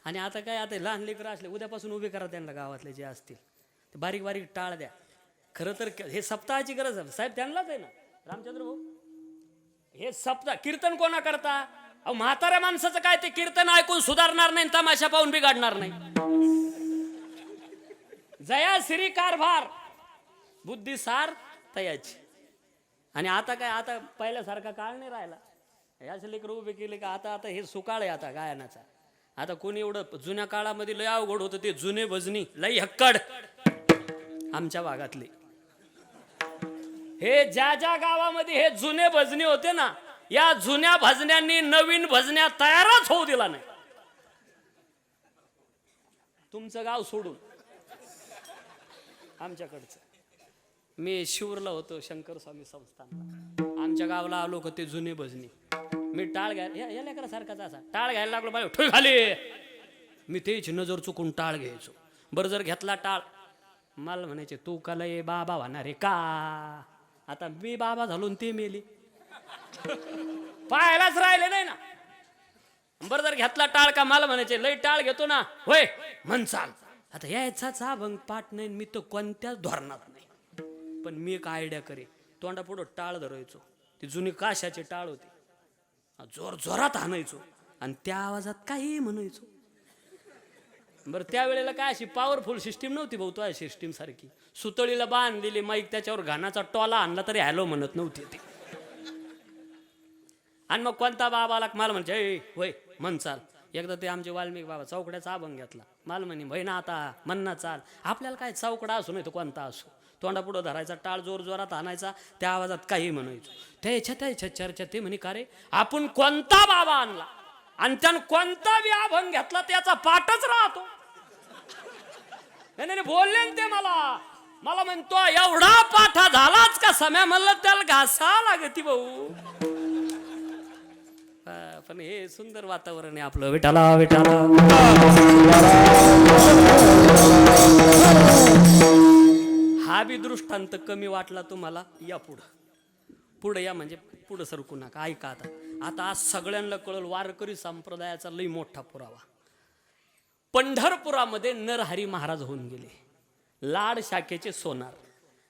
आणि आता काय, आता लहान लेकरं असले उद्यापासून उभे करा त्यांना, गावातले जे असतील ते बारीक बारीक टाळ द्या. खरं तर हे सप्ताहाची गरज आहे साहेब, त्यांनाच आहे ना रामचंद्र भाऊ. हे सप्ताह कीर्तन कोणा करता? अहो म्हाताऱ्या माणसाचं काय, ते कीर्तन ऐकून सुधारणार नाही, तमाशा पाहून बिघडणार नाही. जया श्री कारभार बुद्धी सार तयाची. आणि आता काय, आता पहिल्यासारखा काळ नाही राहिला. याचे लेकर उभे केले का आता हे सुकाळ आहे आता गायनाचा. आता कोणी एवढं जुन्या काळामध्ये लय अवघड होतं, ते जुने भजनी लय हक्कड आमच्या भागातले. हे ज्या ज्या गावामध्ये हे जुने भजनी होते ना, या जुन्या भजन्यांनी नवीन भजन्या तयारच होऊ दिला नाही. तुमचं गाव सोडून आमच्याकडचं. मी शिवरला होतो शंकर स्वामी संस्थानला, आमच्या गावाला आलो का ते जुने भजनी. मी टाळ घ्यायला या लेकरा सारखाच असा टाळ घ्यायला लागलो, बाई ठोय खाली. मी तेच नजर चुकून टाळ घ्यायचो. बरं जर घेतला टाळ, मला म्हणायचे तू का लय बाबा होणार आहे का? आता मी बाबा झालो ते मेली, पाहायलाच राहिले नाही ना. बरं जर घेतला टाळ का, मला म्हणायचे लय टाळ घेतो ना होय म्हण चाल. आता यायचा अभंग पाठ नाही, मी तर कोणत्याच धोरणात नाही. पण मी एक आयडिया करे, तोंडा पुढं टाळ धरायचो, ती जुनी काशाचे टाळ होते, जोर जोरात हाणायचो आणि त्या आवाजात काही म्हणायचो. बरं त्यावेळेला काय अशी पॉवरफुल सिस्टीम नव्हती भाऊ, तो सिस्टीम सारखी सुतळीला बांधलेली माईक, त्याच्यावर घाणाचा टोला आणला तरी हॅलो म्हणत नव्हती ती. आणि मग कोणता बाबाला मला म्हणजे होय म्हण चाल. एकदा ते आमचे वाल्मिक बाबा चौकड्याचा अभंग घेतला, मला म्हणे भाई ना आता म्हण ना चाल. आपल्याला काय चौकडा असो नाही तो कोणता असो, तोंडा पुढं धरायचा, टाळ जोर जोरात आणायचा, त्या आवाजात काही म्हणायचो. त्याच्या चर्चा ते म्हणे का रे आपण कोणता बाबा आणला आणि त्यानं कोणता बी अभंग घेतला त्याचा पाठच राहतो. नाही बोलले ते मला म्हणतो एवढा पाठा झालाच का सम्या? म्हणलं त्याला घासा लागती भाऊ. पण हे सुंदर वातावरण आहे आपलं. विठाला विठाला. हा बी दृष्टांत कमी वाटला तुम्हाला, या पुढं या, म्हणजे पुढं सरकू नका. ऐका आता आज सगळ्यांना कळल वारकरी संप्रदायाचा लई मोठा पुरावा. पंढरपुरामध्ये नरहरी महाराज होऊन गेले, लाड शाखेचे सोनार.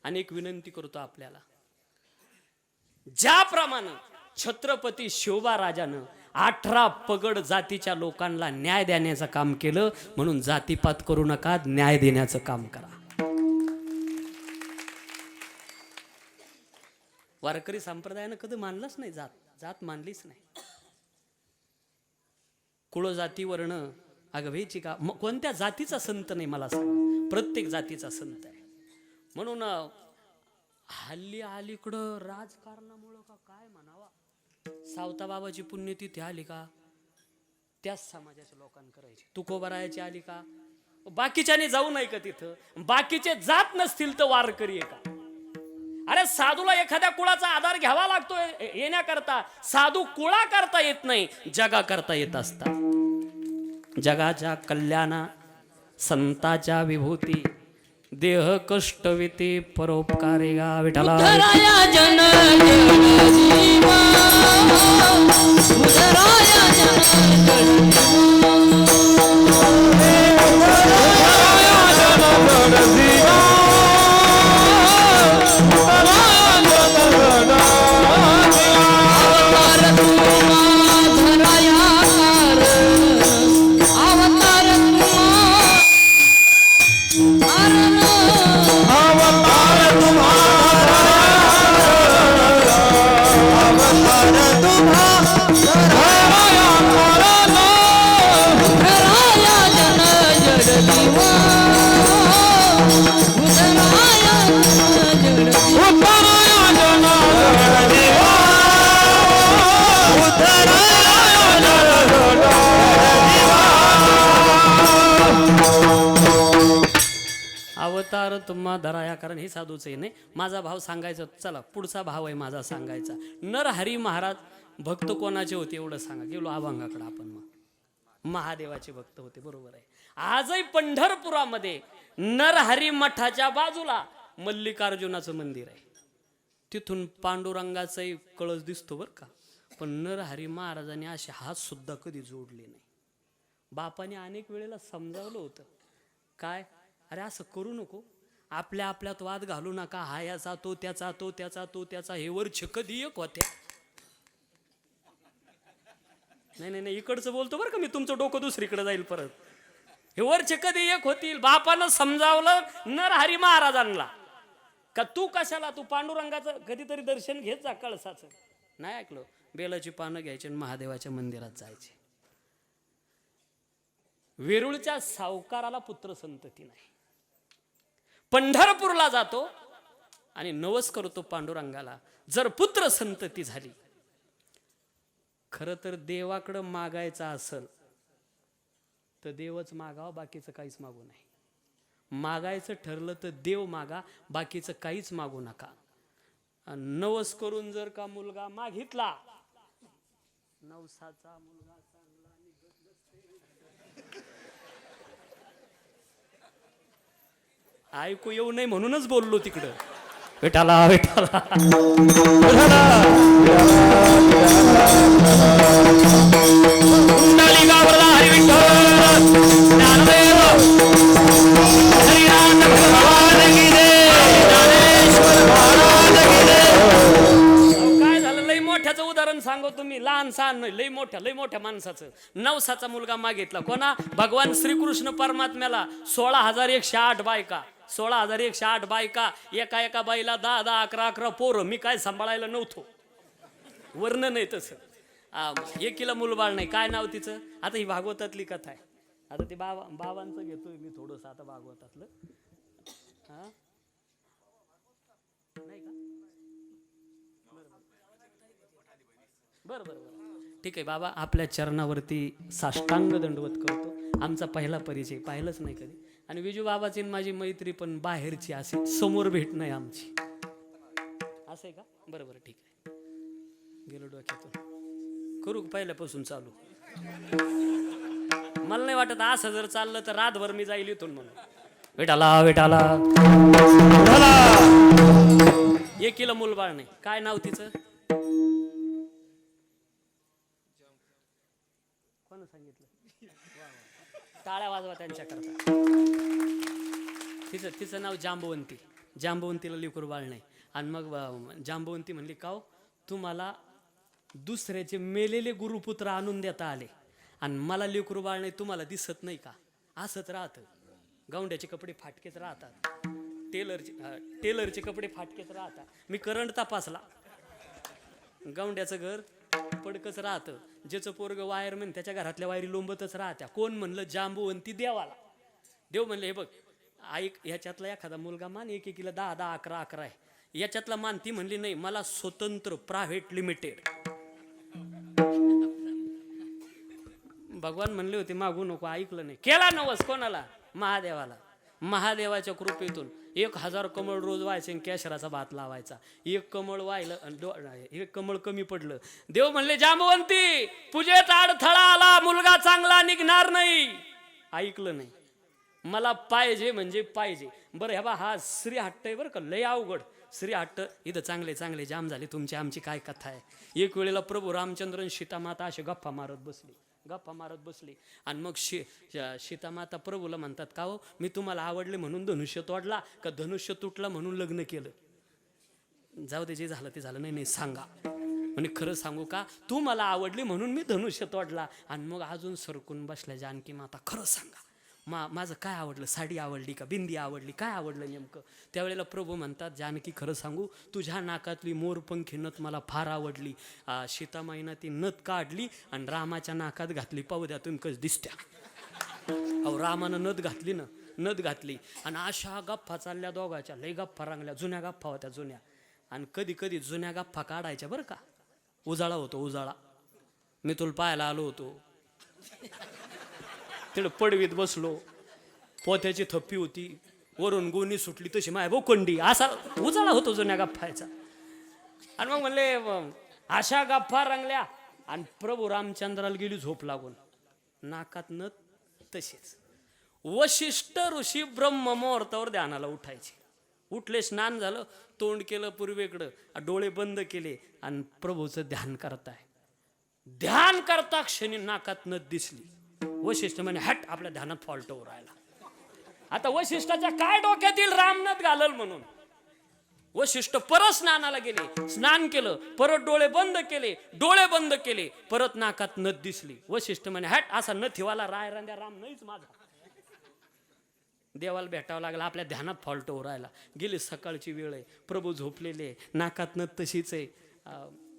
आणि एक विनंती करतो आपल्याला, ज्याप्रमाणे छत्रपती शिवबा राजानं 18 पगड जातीच्या लोकांना न्याय देण्याचं काम केलं, म्हणून जातीपात करू नका, न्याय देण्याचं काम करा. वारकरी संप्रदायानं कधी मानलंच नाही जात मानलीच नाही. कुळ जाती वर्ण अगवेची का कोणत्या जातीचा संत नाही मला सांग, प्रत्येक जातीचा संत आहे. म्हणून हल्ली अलीकडं राजकारणामुळं का काय म्हणावा, सावता बाबाची पुण्यतिथी आली का त्याच समाजाच्या लोकांना करायची, तुकोबारायाची आली का बाकीच्याने जाऊ नाही का तिथं, बाकीचे जात नसतील तर वारकरी आहे का? अरे साधूला एखाद्या कुळाचा आधार घ्यावा लागतो येण्याकरता. साधू कुळा करता येत नाही, जगा करता येत असतात. जगाच्या कल्याणा संताच्या विभूती, देह कष्टविती परोपकारी गा विठला. उधराया जन जीवा, उधराया जन उधराया जन जडजीवा उधराया जन जडजीवा अवतार तुम्हा धराया, कारण हे साधूच आहे नाही. माझा भाव सांगायचा, चला पुढचा भाव आहे माझा सांगायचा. नरहरी महाराज भक्त कोणाचे होते एवढं सांगा. गेलो अभंगाकडे आपण, मग महादेवाचे भक्त होते, बरोबर आहे. आजही पंढरपुरामध्ये नरहरी मठाच्या बाजूला मल्लिकार्जुनाचं मंदिर आहे. तिथून पांडुरंगाचाही कळस दिसतो बरं का. पण नरहरी महाराजांनी असे हात सुद्धा कधी जोडले नाही. बापाने अनेक वेळेला समजावलं होतं, काय अरे असं करू नको, आपल्या आपल्यात वाद घालू नका, हा याचा तो त्याचा, तो त्याचा तो त्याचा, हे वरचे कधी एक होत्या. नाही नाही नाही, इकडचं बोलतो बरं का मी, तुमचं डोकं दुसरीकडे जाईल परत. हे वरचे कधी एक होतील. बापानं समजावलं नरहरी महाराजांना का तू कशाला, तू पांडुरंगाचं कधीतरी दर्शन घेत जा कळसाचं. नाही ऐकलं, बेलाची पानं घ्यायची आणि महादेवाच्या मंदिरात जायचे. वेरूळच्या सावकाराला पुत्र संतती नाही, पंढरपूरला जातो आणि नवस करतो पांडुरंगाला, जर पुत्र संतती झाली. खरं तर देवाकडं मागायचं असल तर देवच मागावं, बाकीचं काहीच मागू नये. मागायचं ठरलं तर देव मागा, बाकीचं काहीच मागू नका. नवस करून जर का मुलगा मागितला, नवसाचा मुलगा ऐकू येऊ नये म्हणूनच बोललो तिकडं. विठाला विठाला काय झालं, लई मोठ्याचं उदाहरण सांगू तुम्ही, लहान सहान नाही, लई मोठ्या माणसाचं. नवसाचा मुलगा मागितला कोणा, भगवान श्रीकृष्ण परमात्म्याला. 16,108 बायका, 16,108 बायका, एका एका बाईला 10, 11 पोरं. मी काय सांभाळायला नव्हतो, वर्णन नाही तसं. एकीला मुलबाळ नाही. काय नाव तिचं, आता ही भागवतातली कथा आहे. आता ती बाबांचं घेतोय मी थोडंसं आता भागवतातलं. हा नाही का, बरं बरं बरं ठीक आहे बाबा, आपल्या चरणावरती साष्टांग दंडवत करतो. आमचा पहिला परिचय, पाहिलंच नाही कधी. आणि विजू बाबाची माझी मैत्री पण बाहेरची असे, समोर भेट नाही आमची. असं आहे का, बरं बरं ठीक आहे. गेलो डोक्यातून, करू पहिल्यापासून चालू. मला नाही वाटत असं जर चाललं तर रातभर मी जाईल इथून म्हणून. विठाला विठाला एकीला मुलबाळ नाही. काय नाव तिचं, कोण सांगितलं, टाळ्या वाजवा त्यांच्याकरता. तिचं नाव जांबवंती. जांबवंतीला लेकरू बाळ नाही. आणि मग जांबवंती म्हणली, का हो तुम्हाला दुसऱ्याचे मेलेले गुरुपुत्र आणून देता आले आणि मला लेकरू बाळ नाही, तुम्हाला दिसत नाही का. असंच राहतं, गौंड्याचे कपडे फाटकेच राहतात, टेलरचे कपडे फाटकेच राहतात. मी करंट तपासला, गौंड्याचं घर पडकच राहतं, ज्याचं पोरग वायरमॅन त्याच्या घरातल्या वायरी लोंबतच राहत्या. कोण म्हणलं, जांबवंती देवाला. देव म्हणले, हे बघ ऐक, ह्याच्यातला एखादा मुलगा मान, एकीला 10, 11 आहे, याच्यातला मान. ती म्हणली नाही, मला स्वतंत्र प्रायव्हेट लिमिटेड. भगवान म्हणले होते मागू नको, ऐकलं नाही. केला नवस कोणाला, महादेवाला. महादेवाच्या कृपेतून 1000 कमळ रोज व्हायचे, केशराचा भात लावायचा. एक कमळ व्हायलं, एक कमळ कमी पडलं. देव म्हणले, जांबवंती पूजेत अडथळा आला, मुलगा चांगला निघणार नाही. ऐकलं नाही, मला पाहिजे म्हणजे पाहिजे. बरं ह्या बा, हा श्री हट्ट आहे बरं का, लय अवघड श्री हट्ट. इथं चांगले चांगले जाम झाले तुमची आमची काय कथा आहे. एक वेळेला प्रभू रामचंद्र सीतामाता असे गप्पा मारत बसली आणि मग सीतामाता प्रभूला म्हणतात, का हो मी तुम्हाला आवडले म्हणून धनुष्य तोडला का धनुष्य तुटला म्हणून लग्न केलं. जाऊ दे, जे झालं ते झालं. नाही सांगा म्हणे, खरं सांगू का, तू मला आवडली म्हणून मी धनुष्य तोडला. आणि मग अजून सरकून बसल्या जानकी माता, खरं सांगा माझं काय आवडलं, साडी आवडली का, बिंदी आवडली, काय आवडलं नेमकं. त्यावेळेला प्रभू म्हणतात, जानकी खरं सांगू, तुझ्या नाकातली मोरपंखी नथ मला फार आवडली. सीतामाईनं ती नथ काढली आणि रामाच्या नाकात घातली, पाहू द्या तुम्ही कशी दिसत्या. अहो रामानं नथ घातली ना, नथ घातली आणि अशा गप्पा चालल्या दोघाच्या, लई गप्पा रांगल्या, जुन्या गप्पा होत्या जुन्या. आणि कधी कधी जुन्या गप्पा काढायच्या बरं का. उजाळा होतो उजाळा, मी तुला पाहायला आलो होतो, तिकडं पडवीत बसलो, पोथ्याची थप्पी होती, वरून गोणी सुटली तशी माय बोकंडी, असा उजाळा होतो जुन्या गप्पायचा. आणि मग म्हणले अशा गप्पा रंगल्या आणि प्रभू रामचंद्राला गेली झोप लागून, नाकात नथ तशीच. वशिष्ठ ऋषी ब्रह्म मुहूर्तावर ध्यानाला उठायचे. उठले, स्नान झालं, तोंड केलं पूर्वेकडं, डोळे बंद केले आणि प्रभूचं ध्यान करताय. ध्यान करता क्षणी नाकात नथ दिसली. वशिष्ठ म्हणे हट, आपल्या ध्यानात फॉल्ट होऊ राहिला. आता वशिष्ठाच्या काय डोक्यात येईल रामनाथ घालल म्हणून. वशिष्ठ परत स्नानाला गेले, स्नान केलं, परत डोळे बंद केले, डोळे बंद केले, परत नाकात नथ दिसली. वशिष्ठ म्हणे हट, असा नथीवाला राय रांद्या राम नाहीच माझा. देवाला भेटावं लागला, आपल्या ध्यानात फॉल्ट होऊ राहिला. गेली सकाळची वेळ आहे, प्रभू झोपलेले, नाकात नथ तशीच आहे.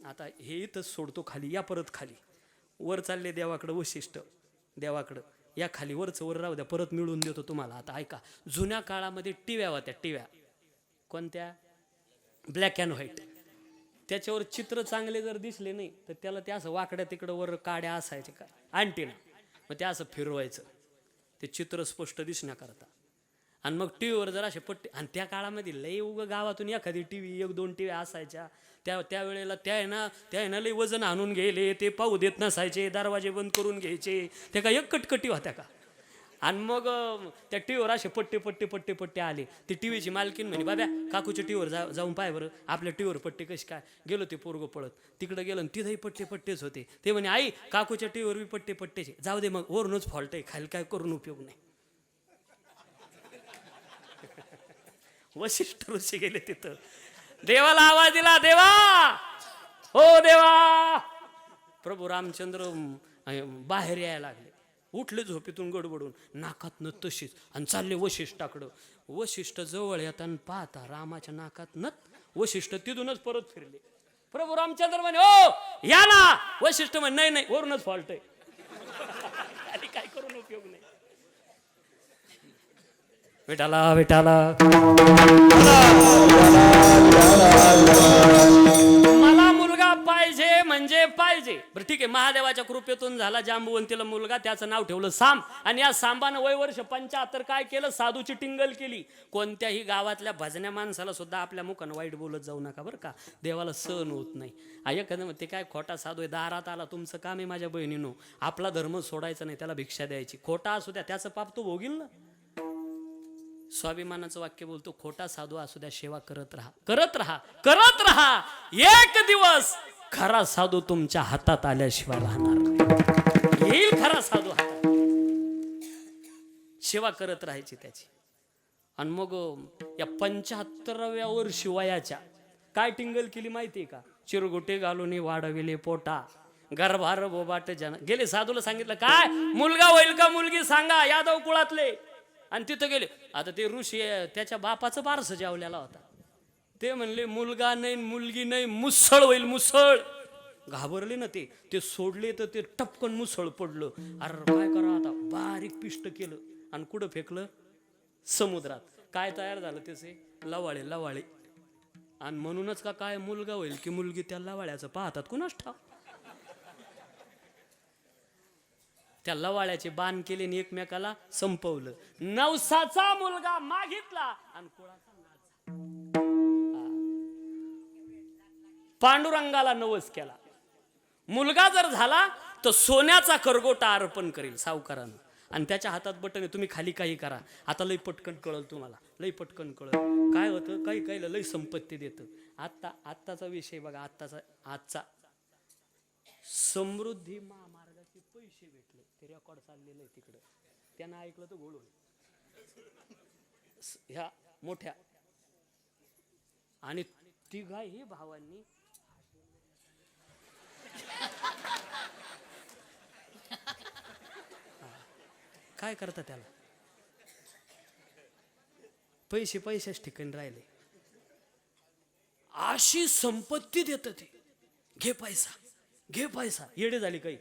आता हे इथंच सोडतो खाली, या परत खाली. वर चालले देवाकडं वशिष्ठ, देवाकडं या खाली, वरचं वर राहू द्या, परत मिळून देतो तुम्हाला. आता ऐका, जुन्या काळामध्ये टिव्या होत्या, टिव्या. कोणत्या? Black and white. त्याच्यावर चित्र चांगले जर दिसले नाही तर त्याला ते असं वाकड्या तिकडं वर काड्या असायचे का अँटीना, मग ते असं फिरवायचं ते चित्र स्पष्ट दिसण्याकरता. आणि मग टी व्हीवर जर असे पट्टे, आणि त्या काळामध्ये लई उगं गावातून एखादी टी व्ही, एक दोन टी व्ही असायच्या. त्यावेळेला त्या लई वजन आणून गेले, ते पाहू देत नसायचे, दरवाजे बंद करून घ्यायचे. त्या का एक कटकटी होत्या का. आणि मग त्या टी व्हीवर असे पट्टे पट्टे पट्टे पट्टे आले. ती टी व्हीची मालकीन म्हणे बाब्या काकूच्या टी व्हीवर जाऊन पाय बरं, आपल्या टी व्हीवर पट्टे कशी काय. गेलो ते पोरगं पळत, तिकडं गेलं आणि तिथंही पट्टे पट्टेच होते. ते म्हणे आई काकूच्या टी व्हीवर बी पट्टे पट्टेचे. जाऊ दे मग, वरूनच फॉल्ट आहे, खाली काय करून उपयोग नाही. वशिष्ठ ऋषी गेले तिथं, देवाला आवाज दिला, देवा हो देवा. प्रभू रामचंद्र बाहेर यायला लागले, उठले झोपेतून गडबडून, नाकात नथ तशीच, आणि चालले वशिष्ठाकडं. वशिष्ठ जवळ येताना पाहता रामाच्या नाकात नथ. वशिष्ठ तिथूनच परत फिरले. प्रभू रामचंद्र म्हणे ओ या ना. वशिष्ठ म्हणे नाही नाही, वरूनच फॉल्ट आहे. आणि काय करून उपयोग नाही. विठाला विठाला, मला मुलगा पाहिजे म्हणजे पाहिजे. बरं ठीक आहे, महादेवाच्या कृपेतून झाला जांबुवंतीला मुलगा, त्याचं नाव ठेवलं सांब. आणि या सांबानं वय वर्ष 75 काय केलं, साधूची टिंगल केली. कोणत्याही गावातल्या भजन्या माणसाला सुद्धा आपल्या मुखानं वाईट बोलत जाऊ नका बरं का, देवाला सहन होत नाही. एखादं ते काय खोटा साधू आहे, दारात आला, तुमचं काम आहे माझ्या बहिणीनो, आपला धर्म सोडायचा नाही, त्याला भिक्षा द्यायची. खोटा असू द्या, त्याचं पाप तो भोगील ना. स्वाभिमानाचं वाक्य बोलतो, खोटा साधू असू द्या, सेवा करत राहा, करत राहा, करत राहा. एक दिवस खरा साधू तुमच्या हातात आल्याशिवाय राहणार नाही. येईल खरा साधू हातात, सेवा करत राहायची त्याची. आणि मग या 75व्या वर्षी वयाच्या काय टिंगल केली माहितीये का, चिरगुटे घालून वाढविले पोटा, गर्भार बोबाट जन. गेले साधूला सांगितलं काय मुलगा होईल का मुलगी सांगा, यादव कुळातले. आणि तिथं गेले. आता ते ऋषी त्याच्या बापाचं बारसं जेवलेला होता. ते म्हणले मुलगा नाही मुलगी नाही, मुसळ होईल मुसळ. घाबरले ना ते सोडले तर ते टपकन मुसळ पडलं. अरे काय करा आता, बारीक पिष्ट केलं आणि कुठं फेकलं, समुद्रात. काय तयार झालं त्याचे, लवाळे लवाळे. आणि म्हणूनच का काय मुलगा होईल की मुलगी त्या लवाळ्याचं पाहतात कुणाच ठाव. त्या लवाळ्याचे बाण केले आणि एकमेकाला संपवलं. नवसाचा मुलगा मागितला आणि कुळाचा नाच. पांडुरंगाला नवस केला. मुलगा जर झाला तर सोन्याचा करगोटा अर्पण करेल सावकारानं, आणि त्याच्या हातात बटन आहे, तुम्ही खाली काही करा. आता लई पटकन कळल तुम्हाला, लई पटकन कळल काय होतं. काही लई संपत्ती देतं. आत्ताचा विषय बघा, आजचा समृद्धी महामार्गाचे पैसे भेटले, ते रेकॉर्ड चाललेलं आहे तिकडं, त्यांना ऐकलं तर गोळ होईल. ह्या मोठ्या आणि तिघाही भावांनी काय करता त्याला, पैसे पैशाच ठिकाणी राहिले. अशी संपत्ती देत ते. घे पैसा, घे पैसा. येडे झाली काही.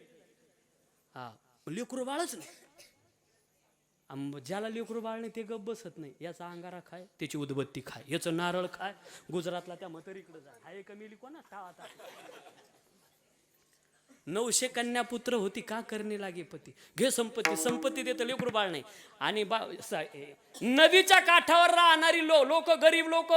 हा, लेकरू बाळच नाही. ज्याला लेकरू बाळ नाही ते गप बसत नाही. याचा अंगारा खाय, त्याची उदबत्ती खाय, याचं नारळ खाय. गुजरातला त्या म्हातारीकडे जा. हाय कमी कोणा टाळा. 900 कन्या पुत्र होती, का करणे लागे पती. घे संपत्ती, संपत्ती देत लेकरू बाळ नाही. आणि नदीच्या काठावर राहणारी लोक, गरीब लोक,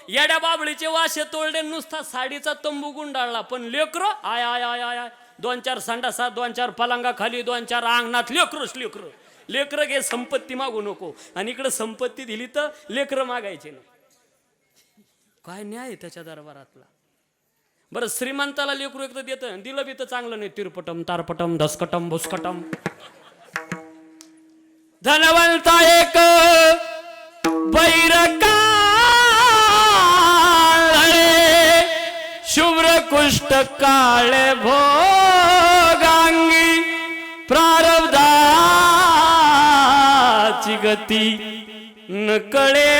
येड्या बाबळीचे वाशे तोडले, नुसता साडीचा तंबू गुंडाळला. पण लेकर आय आय आय आय 2-4 संडासात, 2-4 पलंगा खाली, 2-4 अंगणात लेकरच लेकर. लेकर घे, संपत्ती मागू नको. आणि इकडे संपत्ती दिली तर लेकर मागायचे ना. काय न्याय त्याच्या दरबारातला. बरं, श्रीमंताला लेकरू एक तर देतं, दिलं बी तर चांगलं नाही. तिरपटम तारपटम धसकटम भुसकटम. धनवंता एक बैरका शुभ्र कुष्ठ काळे भोगांगी प्रारब्धाची गती न कळे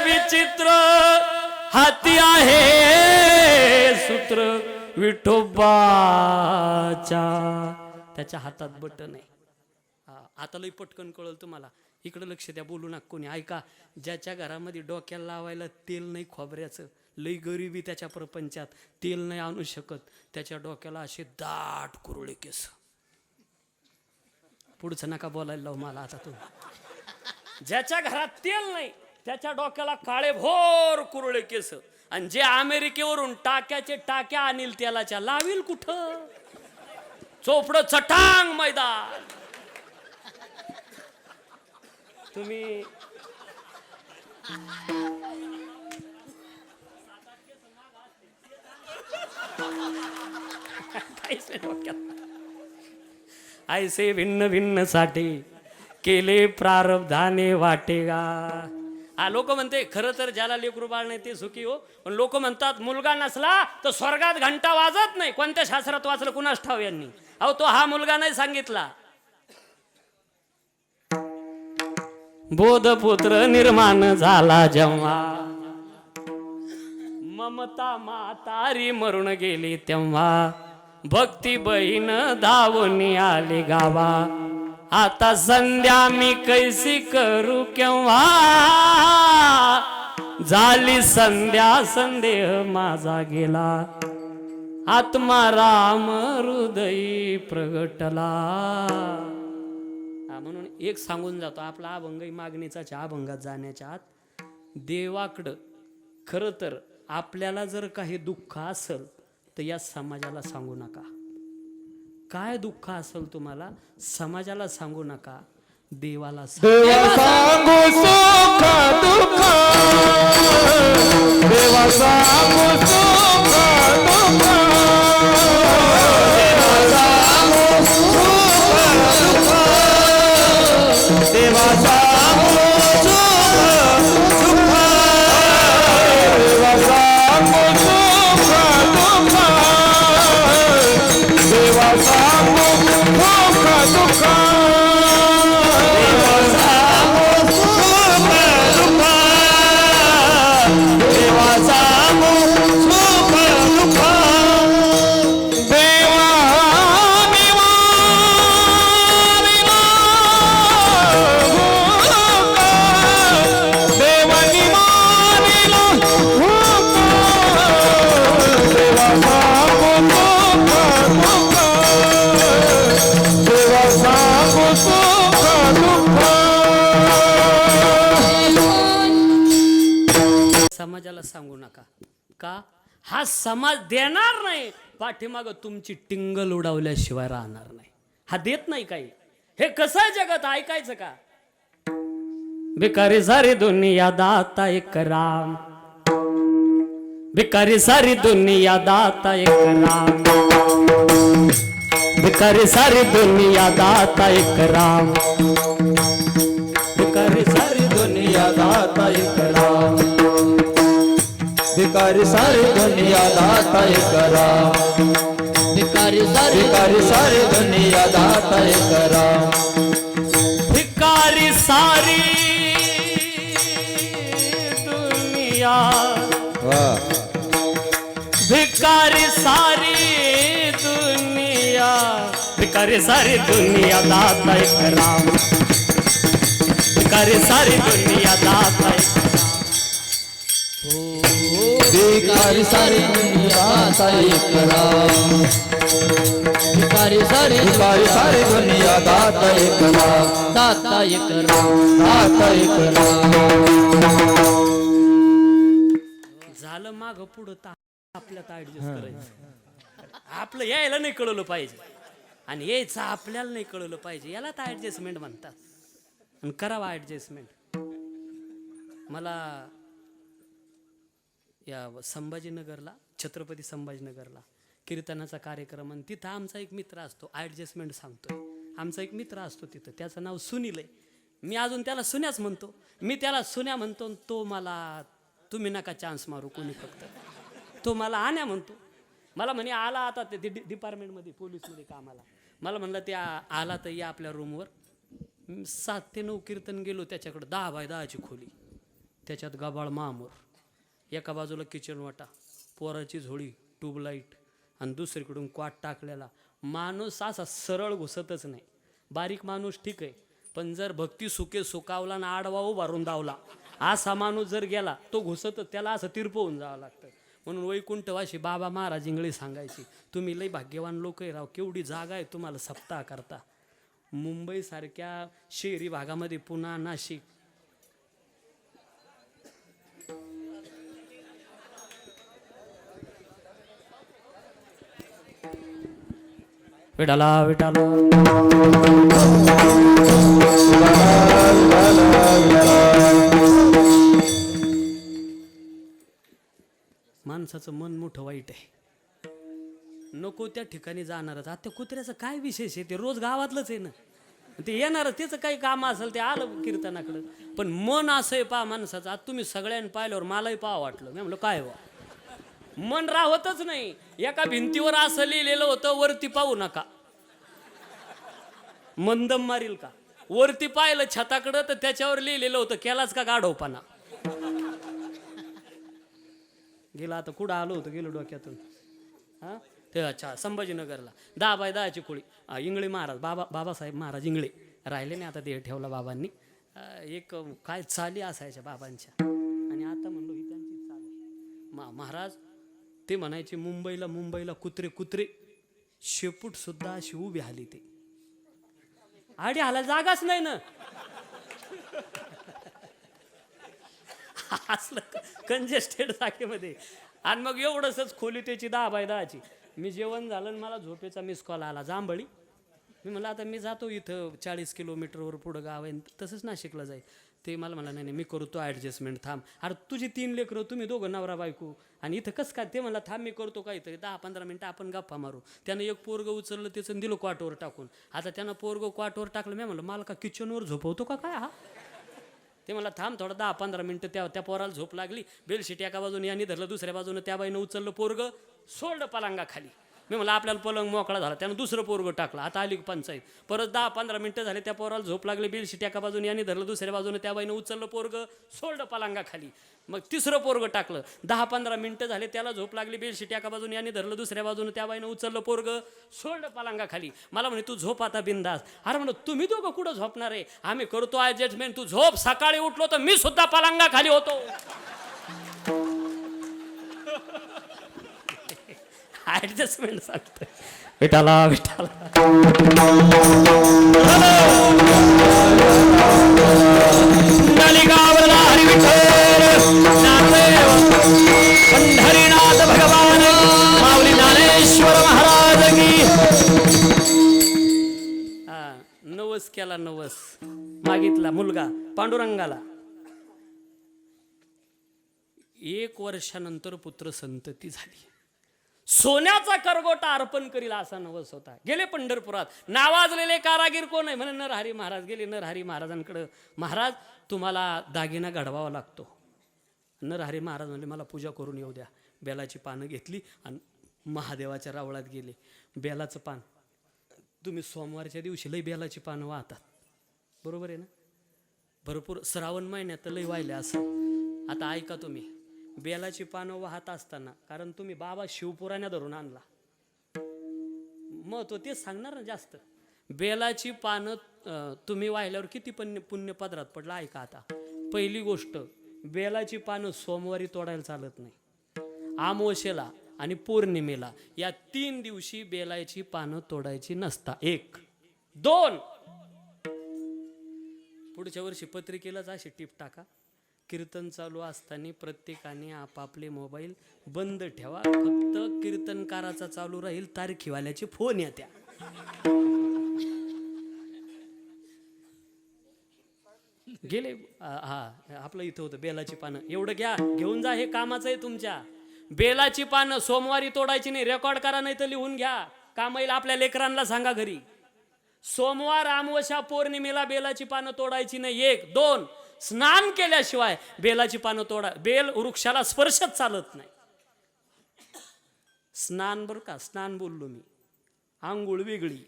विचित्र. हाती आहे सूत्र विठोबाच्या, त्याच्या हातात बटन आहे. आता लई पटकन कळलं तुम्हाला. इकडे लक्ष द्या, बोलू नका कोणी. ऐका, ज्याच्या घरामध्ये डोक्याला लावायला तेल नाही खोबऱ्याचं, लई गरिबी त्याच्या प्रपंचात, तेल नाही आणू शकत, त्याच्या डोक्याला असे दाट कुरळे केस. पुढचं नका बोलायला लावू मला आता. तू ज्याच्या घरात तेल नाही त्याच्या डोक्याला काळे भोर कुरळे केस. आणि जे अमेरिकेवरून टाक्याचे टाक्या आणील तेलाच्या, लावील कुठं? चोपड चटांग मैदान. तुम्ही ऐसे भिन्न भिन्न साठी केले प्रारब्धाने वाटेगा. लोक म्हणते खरं तर ज्याला लेकरू बाळ नाही ते सुखी हो. पण लोक म्हणतात मुलगा नसला तर स्वर्गात घंटा वाजत नाही. कोणत्या शास्त्रात वाचलं कुणास ठाव यांनी. अहो, तो हा मुलगा नाही सांगितला. बोधपुत्र निर्माण झाला जेव्हा, ममता म्हातारी मरून गेली तेव्हा, भक्ती बहीण धावून आली गावा. आता संध्या मी कैसी करू केव्हा, झाली संध्या संदेह माझा गेला. आत्मा राम हृदयी प्रगटला. म्हणून एक सांगून जातो, आपला अभंग मागणीचा अभंगात जाण्याच्या आत देवाकडं खरं तर आपल्याला जर काही दुःख असेल तर या समाजाला सांगू नका. काय दुःख असेल तुम्हाला समाजाला सांगू नका, देवाला सांगू सुख दुःख, देवा सांगू सुख दुःख, देवा सांगू सुख दुःख, देवा सांगू सुख दुःख, देवा सांगू सुख दुःख, देवा सांगू सुख दुःख, देवा सांगू सुख दुःख, देवा सांगू सुख दुःख, देवा समाजाला सांगू नका. का? हा समाज देणार नाही. पाठीमाग तुमची टिंगल उडवल्याशिवाय राहणार नाही. हा देत नाही काही. हे कसं आहे जगत, ऐकायचं का? भिकारी सारी दुनिया दाता एक राम, भिकारी सारी दुनिया दाता एक राम, भिकारी सारी दुनिया दाता एक राम, भिकारी सारी दुनिया दाता एक राम, भिकारी सारी दुनिया दाता एक राम, भिकारी सारी दुनिया दाता एक राम, भिकारी सारी वा भिकारी सारी दुनिया, भिकारी सारी दुनिया दाता एक राम, भिकारी सारी दुनिया दाता एक भिकारी सारी दुनिया दाता एक राम, भिकारी सारी भिकारी सारी दुनिया दाता एक राम, दाता एक राम, दाता एक राम. झालं माग पुढं आपल्यात ऍडजस्ट करायचं. आपलं यायला नाही कळलं पाहिजे आणि यायचं आपल्याला नाही कळलं पाहिजे, याला तर ऍडजस्टमेंट म्हणतात. आणि करावा ऍडजस्टमेंट. मला या संभाजीनगरला, छत्रपती संभाजीनगरला कीर्तनाचा कार्यक्रम, आणि तिथं आमचा एक मित्र असतो, ऍडजस्टमेंट सांगतोय. आमचा एक मित्र असतो तिथं, त्याचं नाव सुनील आहे. मी अजून त्याला सुन्याच म्हणतो, मी त्याला सुन्या म्हणतो. तो मला, तुम्ही नका चान्स मारू कोणी, फक्त तो मला आण्या म्हणतो. मला म्हणे आला आता ते डिपार्टमेंटमध्ये पोलीसमध्ये कामाला. मला म्हणलं ते आला तर या आपल्या रूमवर. 7 ते 9 कीर्तन गेलो त्याच्याकडं. 10 बाय 10ची खोली, त्याच्यात गबाळ मामूर, एका बाजूला किचन वाटा, पोराची झोळी, ट्यूबलाईट, आणि दुसरीकडून क्वाट टाकलेला. माणूस असा सरळ घुसतच नाही. बारीक माणूस ठीक आहे, पण जर भक्ती सुके सुकावला ना आडवा उभारून दावला असा माणूस जर गेला तो घुसतच, त्याला असं तिरपवून जावं लागतं. म्हणून वैकुंठवाशी बाबा महाराज इंगळे सांगायची, तुम्ही लई भाग्यवान लोक आहे राव, केवढी जागा आहे तुम्हाला सप्ताह करता. मुंबईसारख्या शहरी भागामध्ये, पुणा, नाशिक, विठाला विठाला माणसाचं मन मोठं वाईट आहे. नको त्या ठिकाणी जाणारच. आता कुत्र्याचं काय विशेष आहे, ते रोज गावातलंच आहे ना, ते येणार, त्याचं काही काम असेल ते आलं कीर्तनाकडं. पण मन असं आहे पहा माणसाचं. आता तुम्ही सगळ्यांनी पाहिल्यावर मलाही पाहा वाटलं. मी म्हणलं काय वा, मन राहतच नाही. एका भिंतीवर असं लिहिलेलं होतं, वरती पाहू नका, मंदम मारील का. वरती पाहिलं छताकडं तर त्याच्यावर लिहिलेलं होतं, केलाच का गाढवपणा. गेला आता कुठं आलो होतं, गेलो डोक्यातून. हां ते अच्छा संभाजीनगरला 10 बाय 10ची खोळी. इंगळे महाराज, बाबासाहेब महाराज इंगळे राहिले नाही आता, ते ठेवला बाबांनी. एक काय चाली असायच्या बाबांच्या, आणि आता म्हणलो ही त्यांची चाल आहे. महाराज ते म्हणायचे, मुंबईला कुत्रे शेपूट सुद्धा अशी उभी आली, ते आडी हाला जागाच नाही ना. असलं कंजेस्टेड जागेमध्ये. आणि मग एवढंच खोली त्याची 10 बाय 10ची. मी जेवण झालं आणि मला झोपेचा मिस कॉल आला, जांभळी. मी म्हणलं आता मी जातो, इथं 40 किलोमीटरवर पुढं गाव आहे, तसंच नाशिकला जाईल. ते मला म्हणला नाही मी करतो ॲडजस्टमेंट, थांब. अरे तुझी 3 लेकरं, तुम्ही दोघं नवरा बायको, आणि इथं कसं काय. ते म्हणला थांब मी करतो काहीतरी, 10-15 मिनटं आपण गप्पा मारू. त्यानं एक पोरगं उचललं, त्याचं दिलं क्वाटवर टाकून. आता त्यानं पोरगं क्वाटवर टाकलं. मी म्हणलं मला का किचनवर झोपवतो का काय हा. ते मला थांब थोडं 10-15 मिनटं. त्या पोराला झोप लागली. बेलशीट एका बाजूने यांनी धरलं, दुसऱ्या बाजूने त्या बाईनं उचललं पोरगं, सोडलं पलंगाखाली. मी म्हणलं आपल्याला पलंग मोकळा झाला. त्यानं दुसरं पोरगं टाकलं. आता आली पंचायत. परत 10-15 मिनटं झाले, त्या पोराला झोप लागली. बेलशीट एका बाजूने यांनी धरलं, दुसऱ्या बाजूने त्या बाईनं उचललं पोरगं, सोडलं पलंगाखाली. मग तिसरं पोरगं टाकलं. 10-15 मिनटं झाले, त्याला झोप लागली. बेलशीट एका बाजूने यांनी धरलं, दुसऱ्या बाजूने त्या बाईनं उचललं पोरगं, सोडलं पलंगाखाली. मला म्हणे तू झोप आता बिंदास. अरे म्हणलं तुम्ही दोघं कुठं झोपणार आहे, आम्ही करतो ॲडजस्टमेंट, तू झोप. सकाळी उठलो तर मी सुद्धा पलंगाखाली होतो. ॲडजस्टमेंट सांगतोय. विठाला पंढरीनाथ भगवान माऊली ज्ञानेश्वर महाराज की. नवस केला, नवस मागितला मुलगा पांडुरंगाला. 1 वर्षानंतर पुत्र संतती झाली. सोन्याचा करगोटा अर्पण करील असा नवस होता. गेले पंढरपुरात. नावाजलेले कारागीर कोण आहे म्हणे, नरहरी महाराज. गेले नरहरी महाराजांकडे. महाराज तुम्हाला दागिना घडवावा लागतो. नरहरी महाराज म्हणले मला पूजा करून येऊ द्या. बेलाची पानं घेतली आणि महादेवाच्या रावळात गेले. बेलाचं पान, तुम्ही सोमवारच्या दिवशी लई बेलाची पानं वाहतात, बरोबर आहे ना. भरपूर श्रावण महिन्यात लई वाहिले असं. आता ऐका तुम्ही, बेलाची पानं वाहत असताना, कारण तुम्ही बाबा शिवपुराण्या धरून आणला, मग तो तेच सांगणार ना जास्त. बेलाची पानं तुम्ही वाहिल्यावर किती पुण्य पदरात पडला ऐका आता. पहिली गोष्ट, बेलाची पानं सोमवारी तोडायला चालत नाही. अमावस्येला आणि पौर्णिमेला या 3 दिवशी बेलाची पानं तोडायची नसता. 1 2 पुढच्या वर्षी पत्रिकेलाच अशी टीप टाका, कीर्तन चालू असताना प्रत्येकाने आपापले मोबाईल बंद ठेवा, फक्त कीर्तनकाराचा चालू राहील, तारखीवाल्याचे फोन येत्या. गेले. हा आपलं इथं होतं बेलाची पानं, एवढं घ्या, घेऊन जा, हे कामाचं आहे तुमच्या. बेलाची पानं सोमवारी तोडायची नाही, रेकॉर्ड करा, नाही तर लिहून घ्या, काम येईल. आपल्या लेकरांना सांगा घरी, सोमवार अमावस्या पौर्णिमेला बेलाची पानं तोडायची नाही. 1 2 स्नान केल्याशिवाय बेलाची पानं तोडा. बेल वृक्षाला स्पर्शच चालत नाही. स्नान बरं का, स्नान बोललो मी, आंघोळ वेगळी.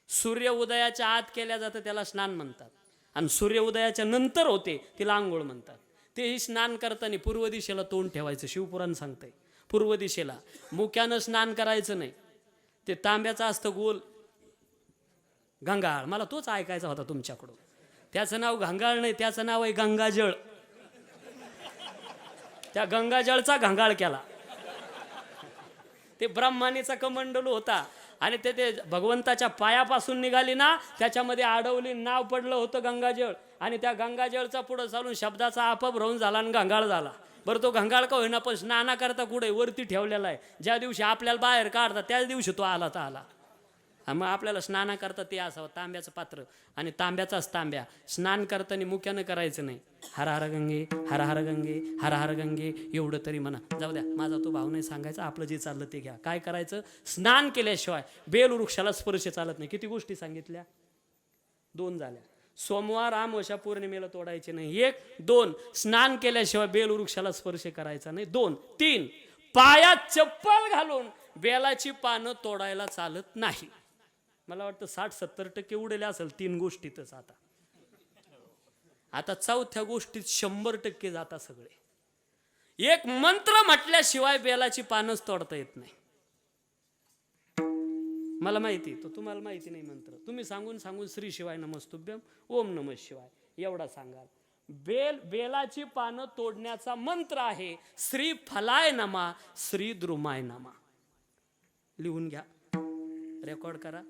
सूर्य उदयाच्या आत केल्या जातं त्याला स्नान म्हणतात, आणि सूर्य उदयाच्या नंतर होते तिला आंघोळ म्हणतात. तेही स्नान करताना पूर्व दिशेला तोंड ठेवायचं, शिवपुराण सांगतंय. पूर्व दिशेला मुक्यानं स्नान करायचं नाही. ते तांब्याचं असतं गोल गंगाळ, मला तोच ऐकायचा होता तुमच्याकडून. त्याचं नाव गंगाळ नाही, त्याचं नाव आहे गंगाजळ. त्या गंगाजळचा गंगाळ केला. ते ब्रह्मानीचा कमंडलू होता, आणि ते भगवंताच्या पायापासून निघाली ना, त्याच्यामध्ये आडवली, नाव पडलं होतं गंगाजळ. आणि त्या गंगाजळचा पुढं चालून शब्दाचा अपभ्रंश झाला आणि गंगाळ झाला. बरं, तो गंगाळ का होईना, पण स्नाना करता कुठे वरती ठेवलेला आहे. ज्या दिवशी आपल्याला बाहेर काढतात त्याच दिवशी तो आला तर आला. मग आपल्याला स्नाना करता ते असावं तांब्याचं पात्र, आणि तांब्याचाच तांब्या. स्नान करताना मुक्यानं करायचं नाही. हर हर गंगे, हर हर गंगे, हर हर गंगे, एवढं तरी म्हणा. जाऊ द्या, माझा तो भाव नाही सांगायचा, आपलं जे चाललं ते घ्या. काय करायचं, स्नान केल्याशिवाय बेल वृक्षाला स्पर्श चालत नाही. किती गोष्टी सांगितल्या, 2 झाल्या. सोमवार अमावस्या पौर्णिमेला तोडायचे नाही. 1 2 स्नान केल्याशिवाय बेल वृक्षाला स्पर्श करायचा नाही. 2 3 पायात चप्पल घालून बेलाची पानं तोडायला चालत नाही. मला वाटतं 60-70% उडेले असेल 3 गोष्टीतच. आता 4थ्या गोष्टीत 100% जाता सगळे. एक मंत्र म्हटल्याशिवाय बेलाची पानच तोडता येत नाही. मला माहिती, तो तुम्हाला माहिती नाही मंत्र. तुम्ही सांगून श्री शिवाय नमस्तुभ्यम, ओम नमः शिवाय एवढा सांगाल. बेलाची पानं तोडण्याचा मंत्र आहे श्री फलाय नमा, श्री द्रुमाय नमा. लिहून घ्या, रेकॉर्ड करा,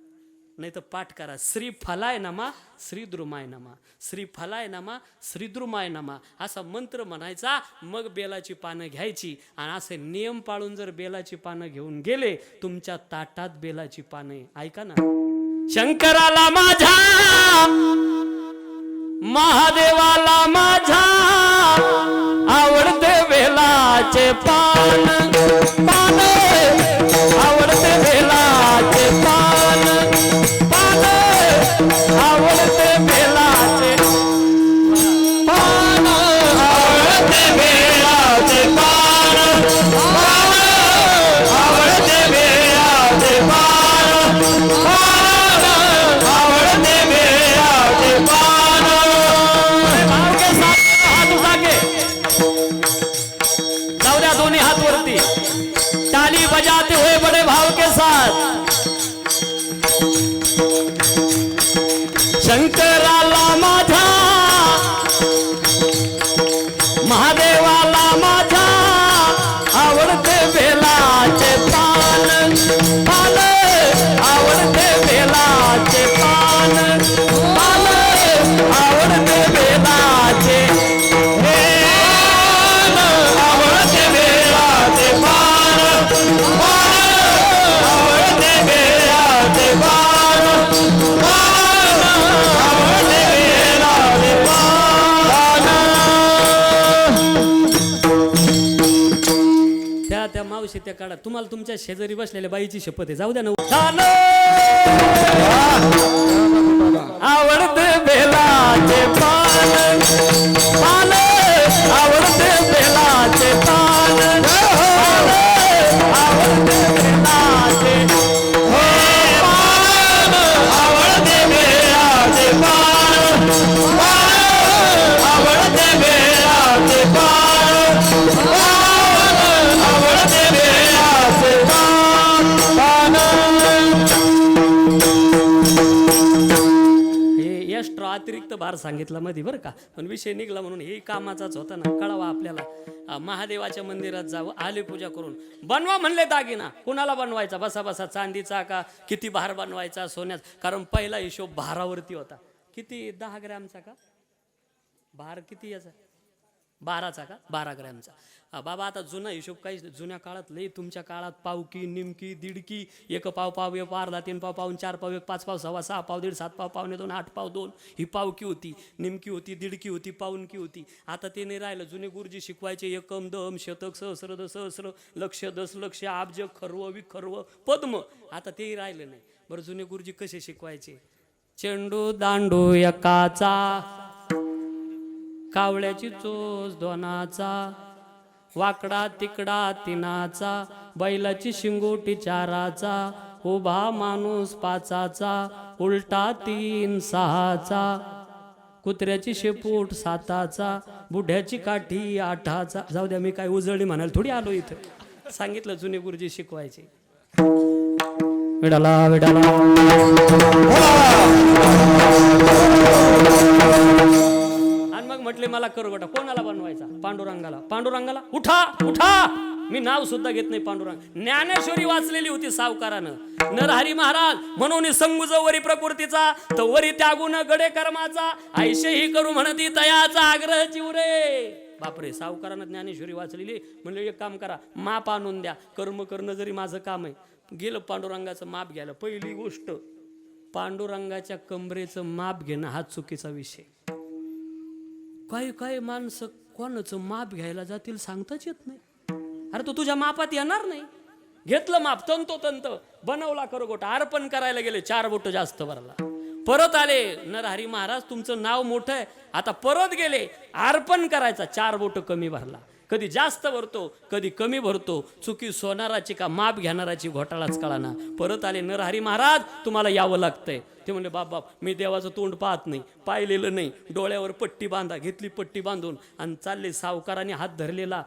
नाही तर पाठ करा. श्री फलाय नमा, श्री द्रुमाय नमा, श्री फलाय नमा, श्री द्रुमाय नमा, असा मंत्र म्हणायचा. मग बेलाची पानं घ्यायची, आणि असे नियम पाळून जर बेलाची पानं घेऊन गेले, तुमच्या ताटात बेलाची पानं. ऐका ना, शंकराला माझ्या, महादेवाला माझ्या आवडते बेलाचे पान. पान आवडते बेलाचे पान, पान आवडते बेलाचे पान, आवडते बेलाचे पान, पान आवडते बेलाचे पान, पान आवडते बेलाचे पान. भाव के साथ हात उठा के जाऊ द्या, दोन्ही हात वरती, ताली बजाते हुए बड़े भाव के साथ. शंकराला माझा, महादेवाला माझा आवडते बेलाचे पान. पान आवडते बेलाचे पान, पान आवडते बेलाचे आवडते बेलाचे पान, पान आवडते बेलाचे पान, पान आवडते बेलाचे पान. त्या मावशी त्या काढा. तुम्हाला तुमच्या शेजारी बसलेल्या बाईची शपथ आहे, जाऊ द्या ना. आवडते बेलाचे पान, पान आवडते बेलाचे पान, आवडते बेलाचे पान, आवडते बेलाचे पान, आवडते बेलाचे पान. अतिरिक्त भार सांगितला मध्ये बरं का, पण विषय निघला म्हणून हे कामाचाच होता ना, कळावा आपल्याला. महादेवाच्या मंदिरात जावं, आले पूजा करून बनवा म्हणले दागिना. कुणाला बनवायचा? बसा बसा, चांदीचा का किती भार बनवायचा सोन्याचा? कारण पहिला हिशोब भारावरती होता. किती? 10 ग्रॅमचा का भार? किती याचा? 12चा का? 12 ग्रॅमचा. बाबा आता जुना हिशोब काहीच नाही. जुन्या काळात लई, तुमच्या काळात पावकी, निमकी, दीडकी, 1 पाव, पाव 1, अर्धा, 3 पाव, पाऊन 4 पाव, 1, 5 पाव, 6, 6 पाव, 1.5, 7 पाव, पावणे 2, 8 पाव 2, ही पावकी होती, निमकी होती, दीडकी होती, पाऊनकी होती. आता ते नाही राहिलं. जुने गुरुजी शिकवायचे एकम, दम, शतक, सहस्र, सहस्र, लक्ष, दशलक्ष, अब्ज, खर्व, विखर्व, पद्म. आता तेही राहिलं नाही. बरं, जुने गुरुजी कसे शिकवायचे? चेंडू दांडू एकाचा, कावळ्याची चोच दोनाचा, वाकडा तिकडा तिनाचा, बैलाची शिंगोटी 4चा, उभा माणूस 5चा, उलटा 3 6चा, कुत्र्याची शेपूट 7चा, बुढ्याची काठी 8चा. जाऊ द्या, मी काय उजळणी म्हणाल थोडी आलो इथं. सांगितलं जुने गुरुजी शिकवायचे. विडाला विडाला म्हटले मला करू बेटा. कोणाला बनवायचा? पांडुरंगाला. पांडुरंगाला उठा उठा, मी नाव सुद्धा घेत नाही पांडुरंग. ज्ञानेश्वरी वाचलेली होती सावकारानं. नरहरी महाराज म्हणून संगुजवरी प्रकृतीचा, तवरी त्यागुण गडे कर्माचा, ऐशे ही करू म्हणती तयाचा आग्रह चिवरे. बापरे, सावकारानं ज्ञानेश्वरी वाचलेली. म्हणले एक काम करा, माप आणून द्या, कर्म करणं जरी माझं काम आहे. गेलं पांडुरंगाचं माप घ्यायला. पहिली गोष्ट, पांडुरंगाच्या कमरेचं माप घेणं हा चुकीचा विषय. काही काही माणसं कोणाचं माप घ्यायला जातील सांगताच येत नाही. अरे तो तुझ्या मापात येणार नाही. घेतलं माप, तंतोतंत बनवला करगोटा, अर्पण करायला गेले, 4 बोट जास्त भरला. परत आले, नरहरी महाराज तुमचं नाव मोठं आहे. आता परत गेले, अर्पण करायचा, 4 बोट कमी भरला. कधी जास्त भरतो, कधी कमी भरतो. चुकी सोनाराची का माप घेणाराची घोटाळाच कळाना. परत आले, नरहरी महाराज तुम्हाला यावं लागतंय. ते म्हणले, बाप बाप, मी देवाचं तोंड पाहत नाही, पाहिलेलं नाही. डोळ्यावर पट्टी बांधा. घेतली पट्टी बांधून आणि चालले. सावकाराने हात धरलेला,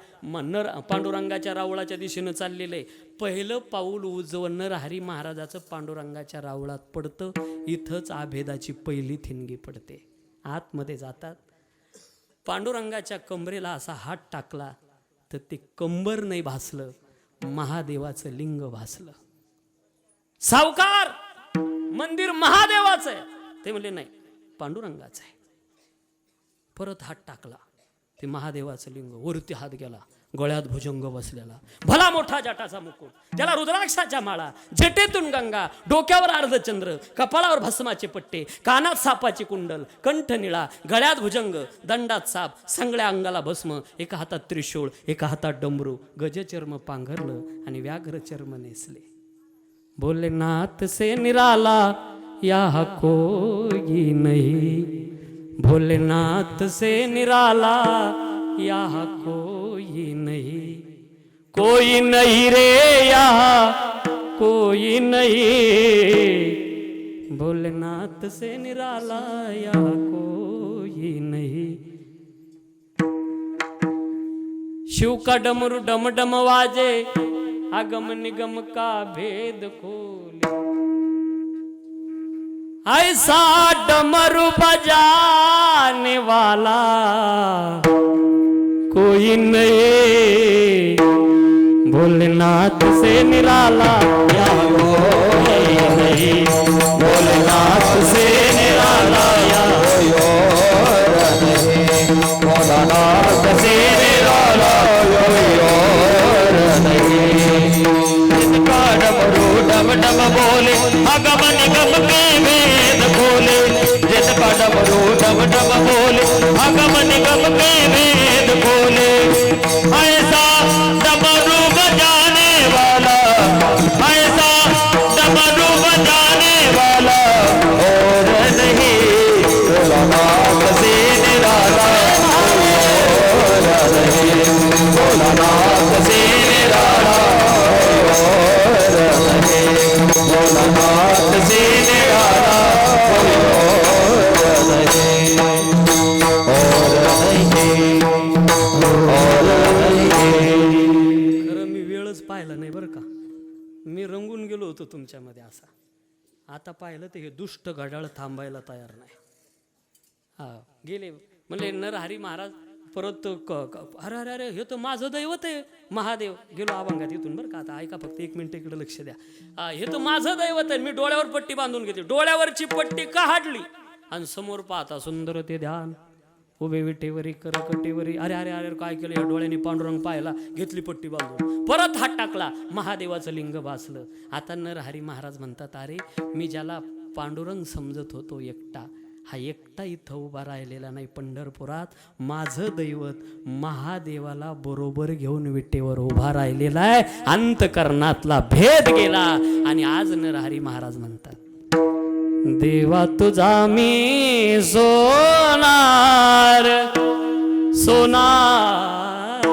पांडुरंगाच्या रावळाच्या दिशेनं चाललेलं आहे. पहिलं पाऊल उजवं नरहरी महाराजाचं पांडुरंगाच्या रावळात पडतं. इथंच आभेदाची पहिली ठिणगी पडते. आतमध्ये जातात. पांडुरंगाच्या कमरेला असा हात टाकला तर ते कंबर नाही भासलं, महादेवाचं लिंग भासलं. सावकार, मंदिर महादेवाचं आहे. ते म्हणले नाही, पांडुरंगाचं आहे. परत हात टाकला, ते महादेवाचं लिंग. वरती हात गेला, गळ्यात भुजंग बसलेला, भला मोठा जटाचा मुकुट, त्याला रुद्राक्षाच्या माळा, जटेतून गंगा, डोक्यावर अर्धचंद्र, कपाळावर भस्माचे पट्टे, कानात सापाची कुंडल, कंठ निळा, गळ्यात भुजंग, दंडात साप, सगळ्या अंगाला भस्म, एका हातात त्रिशूळ, एका हातात डमरू, गजचर्म पांघरलं आणि व्याघ्र चर्म नेसले. बोले नाथ से निराला यहाँ कोई नहीं, भोलेनाथ से निराला यहाँ कोई नहीं, कोई नहीं रे यहाँ कोई नहीं, भोलेनाथ से निराला यहाँ कोई नहीं. शिव का डमरू डम डम वाजे, अगम निगम का भेद खोले, ऐसा डमरू बजाने वाला कोई नहीं, भोलेनाथ से निराला यहाँ कोई नहीं, भोलेनाथ से निराला यहाँ कोई नहीं, भोलेनाथ से निराला कोई और नहीं. जिनका डमरू डम डम बोले, अगम निगम के वेद खोले, जिनका डमरू डम डम बोले, अगम निगम के वेद खोले, ऐसा डमरू बजाने वाला, ऐसा डमरू बजाने वाला और नहीं, भोलानाथ से निराला और नहीं, भोलानाथ से निराला और नहीं, भोलानाथ से निराला और नहीं, खरं मी वेळच पाहिला नाही बरं का. मी रंगून गेलो होतो तुमच्यामध्ये असा. आता पाहिलं तर हे दुष्ट घड्याळ थांबायला तयार नाही. हा गेले म्हणले नरहरी महाराज परत अरे अरे अरे हे तर माझं दैवत आहे महादेव. गेलो अभंगात इथून बरं का. आता ऐका फक्त 1 मिनिट इकडे लक्ष द्या. हे तर माझं दैवत आहे. मी डोळ्यावर पट्टी बांधून घेतली. डोळ्यावरची पट्टी काढली आणि समोर पाहता सुंदर ते ध्यान उभे विटेवरी करकटेवरी. अरे अरे अरे काय केलं या डोळ्याने पांडुरंग पाहायला. घेतली पट्टी बांधून परत हात टाकला. महादेवाचं लिंग भासलं. आता नरहरी महाराज म्हणतात अरे मी ज्याला पांडुरंग समजत होतो एकटा, हा एकटा इथं उभा राहिलेला नाही पंढरपुरात. माझं दैवत महादेवाला बरोबर घेऊन विटेवर उभा राहिलेला आहे. अंतकरणातला भेद गेला. आणि आज नरहरी महाराज म्हणतात देवा तुझा मी सोनार सोनार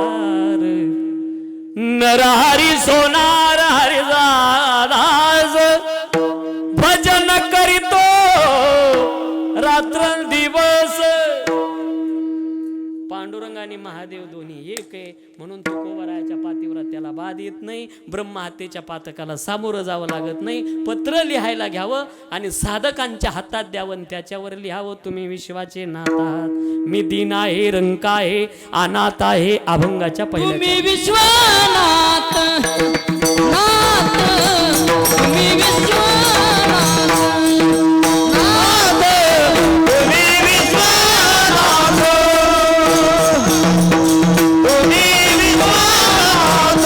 नरहरी सोनार हरिदास भजन करीतो रात्र दिवस. पांडुरंग आणि महादेव दोन्ही एक आहे म्हणून तुकोबरायाच्या पातिव्रत्याला बाद येत नाही. ब्रह्महत्येच्या पातकाला सामोरं जावं लागत नाही. पत्र लिहायला घ्यावं आणि साधकांच्या हातात द्यावं, त्याच्यावर लिहावं तुम्ही विश्वाचे नाथ आहात. मी दीन आहे, रंक आहे, अनाथ आहे. अभंगाच्या पहिल्या तुम्ही विश्वनाथ नाथ, तुम्ही विश्वनाथ नाथ, तुम्ही विश्वनाथ, तुम्ही विश्वनाथ,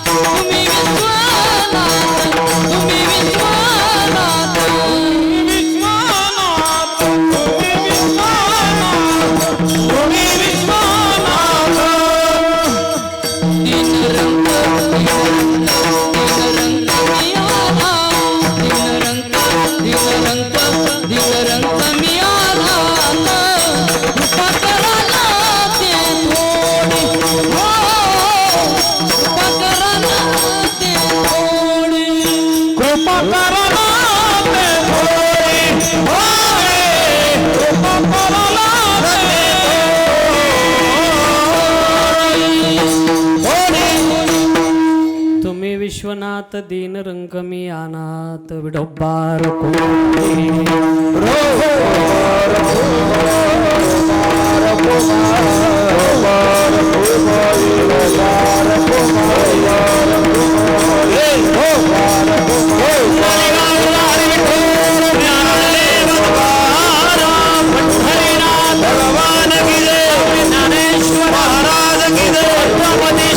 तुम्ही विश्वनाथ, तुम्ही विश्वनाथ, तुम्ही विश्वनाथ, तुम्ही विश्वनाथ. दिन रंग मिळाला, दिन रंग मिळाला, कृपा करायला ते थोडी, हो कृपा करायला ते थोडी, कृपा करायला ते थोडी, होय कृपा करायला ते थोडी. तुम्ही विश्वनाथ दीन रंग मी अनाथ विडोबार कोणी.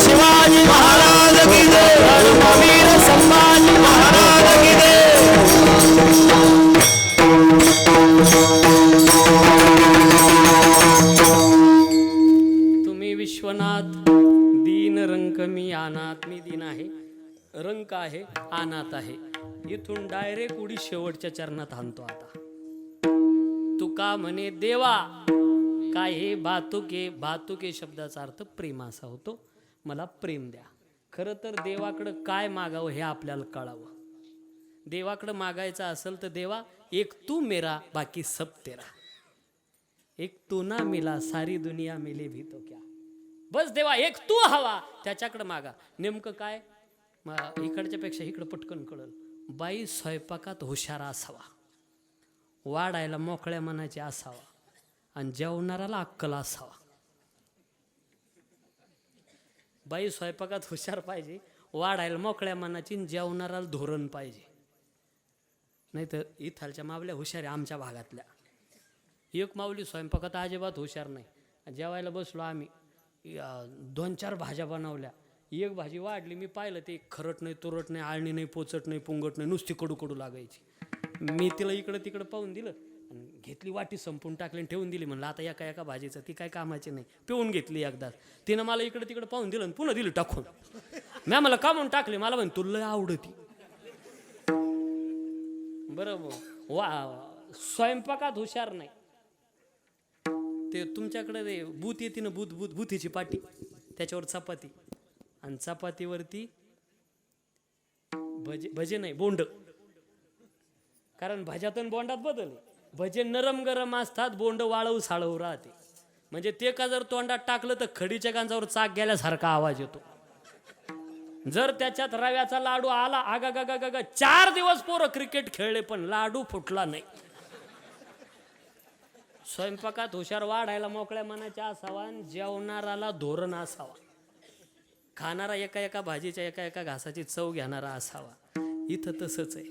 शिवाजी महाराज की जय. धर्मवीर संभाजी महाराज की जय. तुम्ही विश्वनाथ दीन रंक मी अनाथ. मी दीन आहे, रंक आहे, अनाथ आहे. इथून डायरेक्ट उडी शेवटच्या चरणात आणतो. आता तुका म्हणे देवा काय हे भातुके. भातुके शब्दाचा अर्थ प्रेम असा होतो. मला प्रेम द्या. खरं तर देवाकडं काय मागावं हे आपल्याला कळावं. देवाकडं मागायचं असेल तर देवा एक तू मेरा बाकी सब तेरा. एक तू ना मिला सारी दुनिया मिले भी तो क्या. बस देवा एक तू हवा, त्याच्याकडे मागा. नेमकं काय इकडच्या पेक्षा इकडं पटकन कळल. बाई स्वयंपाकात हुशार असावा, वाढायला मोकळ्या मनाची असावा आणि जेवणाराला अक्कल असावा. बाई स्वयंपाकात हुशार पाहिजे, वाढायला मोकळ्या मनाची, जेवणाराला धोरण पाहिजे. नाही तर इथालच्या मावल्या हुशार आहे आमच्या भागातल्या. एक माऊली स्वयंपाकात अजिबात हुशार नाही. जेवायला बसलो आम्ही, 2-4 भाज्या बनवल्या. एक भाजी वाढली, मी पाहिलं ते खरट नाही, तुरट नाही, आळणी नाही, पोचट नाही, पुंगट नाही, नुसती कडू कडू लागायची. मी तिला इकडं तिकडं पाहून दिलं आणि घेतली वाटी संपून टाकली आणि ठेवून दिली. म्हणलं आता एका एका भाजीचं ती काय कामाची नाही. पिऊन घेतली एकदाच. तिनं मला इकडं तिकडं पाहून दिलं आणि पुन्हा दिलं टाकून. मॅ मला का म्हणून टाकले. मला म्हण तुला आवडती. बरोबर वा. स्वयंपाकात हुशार नाही. ते तुमच्याकडे ते बूत येते ना, बुथीची पाटी, त्याच्यावर चपाती आणि चपातीवरती भजे नाही बोंड. कारण भाज्यातून बोंडात बदल. भजे नरम गरम असतात, बोंड वाळवू साळवू राहते. म्हणजे ते का जर तोंडात टाकलं तर खडीच्या गांजावर चाक गेल्यासारखा आवाज येतो. जर त्याच्यात रव्याचा लाडू आला आगा 4 दिवस पोरं क्रिकेट खेळले पण लाडू फुटला नाही. स्वयंपाकात हुशार वाढायला मोकळ्या मनाच्या असावा आणि जेवणाराला धोरण असावा. खाणारा एका भाजीच्या एका घासाची चव घेणारा असावा. इथं तसंच आहे.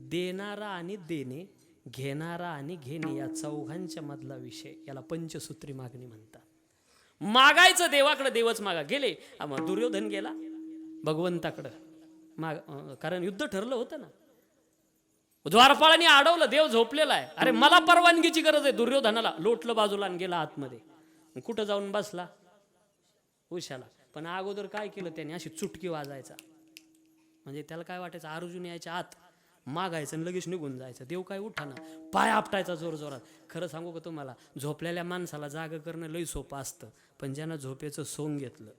देणारा आणि देणे, घेणारा आणि घेणे या चौघांच्या मधला विषय, याला पंचसूत्री मागणी म्हणतात. मागायचं देवाकडे, देवच मागा. गेले दुर्योधन गेला भगवंताकडं कारण युद्ध ठरलं होतं ना. द्वारपाळाने अडवलं, देव झोपलेला आहे. अरे मला परवानगीची गरज आहे. दुर्योधनाला लोटलं बाजूला आणि गेला आतमध्ये. कुठं जाऊन बसला? उशाला. पण अगोदर काय केलं त्याने? अशी चुटकी वाजायचा. म्हणजे त्याला काय वाटायचं, अर्जुन यायच्या आत मागायचं आणि लगेच निघून जायचं. देव काय उठाना, पाय आपटायचा जोर जोरात. खरं सांगू का तुम्हाला, झोपलेल्या माणसाला जाग करणं लई सोपं असतं, पण ज्यानं झोपेचं सोंग घेतलं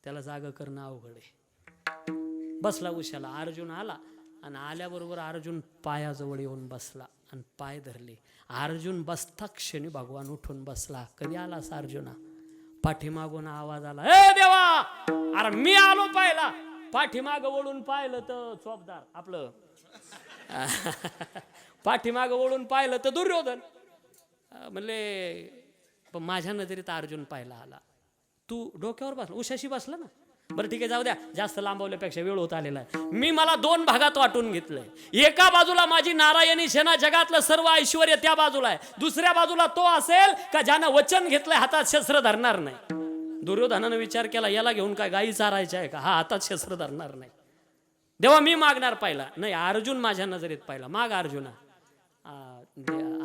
त्याला जाग करणं अवघड आहे. बसला उशाला. अर्जुन आला आणि आल्याबरोबर अर्जुन पायाजवळ येऊन बसला आणि पाय धरले. अर्जुन बसता क्षणी भगवान उठून बसला. कधी आलास अर्जुना? पाठीमागून आवाज आला, ए देवा! अरे मी आलो पाहिला. पाठीमाग वळून पाहिलं तर चोपदार आपलं पाठीमाग वळून पाहिलं तर दुर्योधन. म्हणले पण माझ्या नजरेत अर्जुन पाहिला आला. तू डोक्यावर बसला, उशाशी बसला ना. बरं ठीक आहे, जाऊ द्या, जास्त लांबवल्यापेक्षा वेळ होत आलेला आहे. मी मला 2 भागात वाटून घेतलंय. एका बाजूला माझी नारायणी सेना, जगातलं सर्व ऐश्वर त्या बाजूला आहे. दुसऱ्या बाजूला तो असेल का ज्यानं वचन घेतलंय हातात शस्त्र धरणार नाही. दुर्योधनानं विचार केला, याला घेऊन काय गायी चारायच्या आहे का? हा हातात शस्त्र धरणार नाही. देवा मी मागणार पाहिला. नाही, अर्जुन माझ्या नजरेत पाहिला. माग अर्जुना.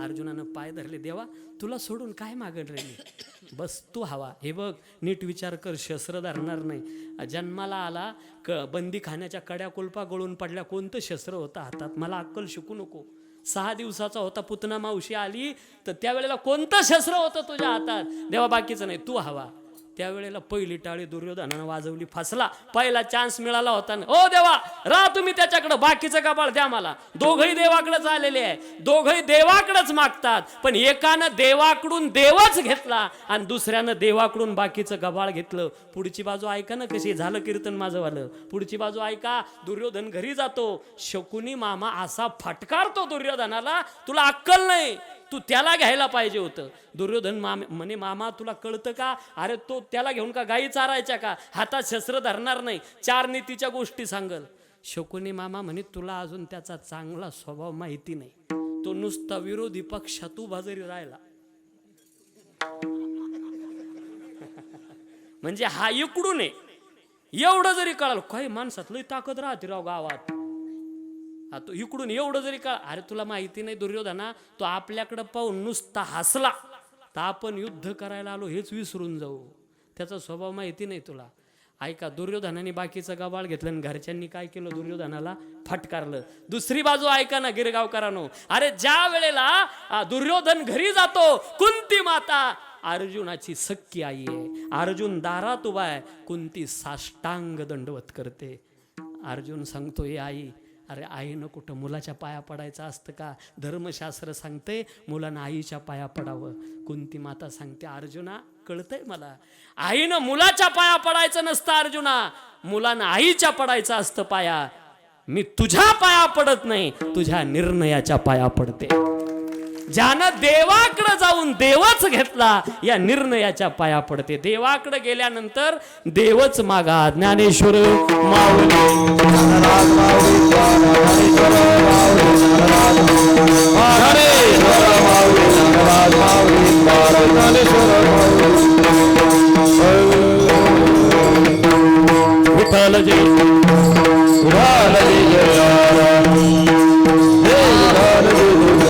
अर्जुनानं पाय धरले. देवा तुला सोडून काय मागण रे मी? बस तू हवा. हे बघ, नीट विचार कर, शस्त्र धरणार नाही. जन्माला आला बंदी खाण्याच्या कड्या कुलपा गळून पडल्या, कोणतं शस्त्र होतं हातात? मला अक्कल शिकू नको. 6 दिवसाचा होता, पुतना मावशी आली तर त्यावेळेला कोणतं शस्त्र होतं तुझ्या हातात? देवा बाकीचं नाही, तू हवा. त्यावेळेला पहिली टाळी दुर्योधनानं वाजवली. फसला. पहिला चान्स मिळाला होता ना. ओ देवा, राहा तुम्ही त्याच्याकडं, बाकीचं कपाळ द्या मला. दोघंही देवाकडेच आलेले आहे, दोघंही देवाकडेच मागतात. पण एकानं देवाकडून देवच घेतला आणि दुसऱ्यानं देवाकडून बाकीचं गबाळ घेतलं. पुढची बाजू ऐका ना कशी झालं कीर्तन माझं वालं. पुढची बाजू ऐका. दुर्योधन घरी जातो. शकुनी मामा असा फटकारतो दुर्योधनाला, तुला अक्कल नाही, तू त्याला घ्यायला पाहिजे होतं. दुर्योधन म्हणे, मामा तुला कळतं का? अरे तो त्याला घेऊन का गायी चारायच्या का? हातात शस्त्र धरणार नाही. 4 नीतीच्या गोष्टी सांगल. शकुनी मामा म्हणे, तुला अजून त्याचा चांगला स्वभाव माहिती नाही. तो नुसता विरोधी पक्षात उभा जरी राहिला म्हणजे हा इकडून आहे एवढं जरी कळालं, काही माणसात लई ताकद राहते राव गावात. तो इकडून एवढं जरी का, अरे तुला माहिती नाही दुर्योधना, तो आपल्याकडं पाहून नुसता हसला तर आपण युद्ध करायला आलो हेच विसरून जाऊ. त्याचा स्वभाव माहिती नाही तुला. ऐका, दुर्योधनाने बाकीचं गबाळ घेतलं आणि घरच्यांनी काय केलं? दुर्योधनाला फटकारलं. दुसरी बाजू ऐका ना गिरगावकरांनो. अरे ज्या वेळेला दुर्योधन घरी जातो, कुंती माता अर्जुनाची सख्खी आई आहे. अर्जुन दारात उभा आहे, कुंती साष्टांग दंडवत करते. अर्जुन सांगतो, हे आई, अरे आईनं कुठं मुलाच्या पाया पडायचं असतं का? धर्मशास्त्र सांगते मुलानं आईच्या पाया पडावं. कुंती माता सांगते, अर्जुना कळतंय मला, आईनं मुलाच्या पाया पडायचं नसतं अर्जुना, मुलानं आईच्या पडायचं असतं पाया. मी तुझ्या पाया पडत नाही, तुझ्या निर्णयाच्या पाया पडते. ज्यानं देवाकडे जाऊन देवच घेतला या निर्णयाच्या पाया पडते. देवाकडे गेल्यानंतर देवच मागा. ज्ञानेश्वर माऊली विठ्ठल जय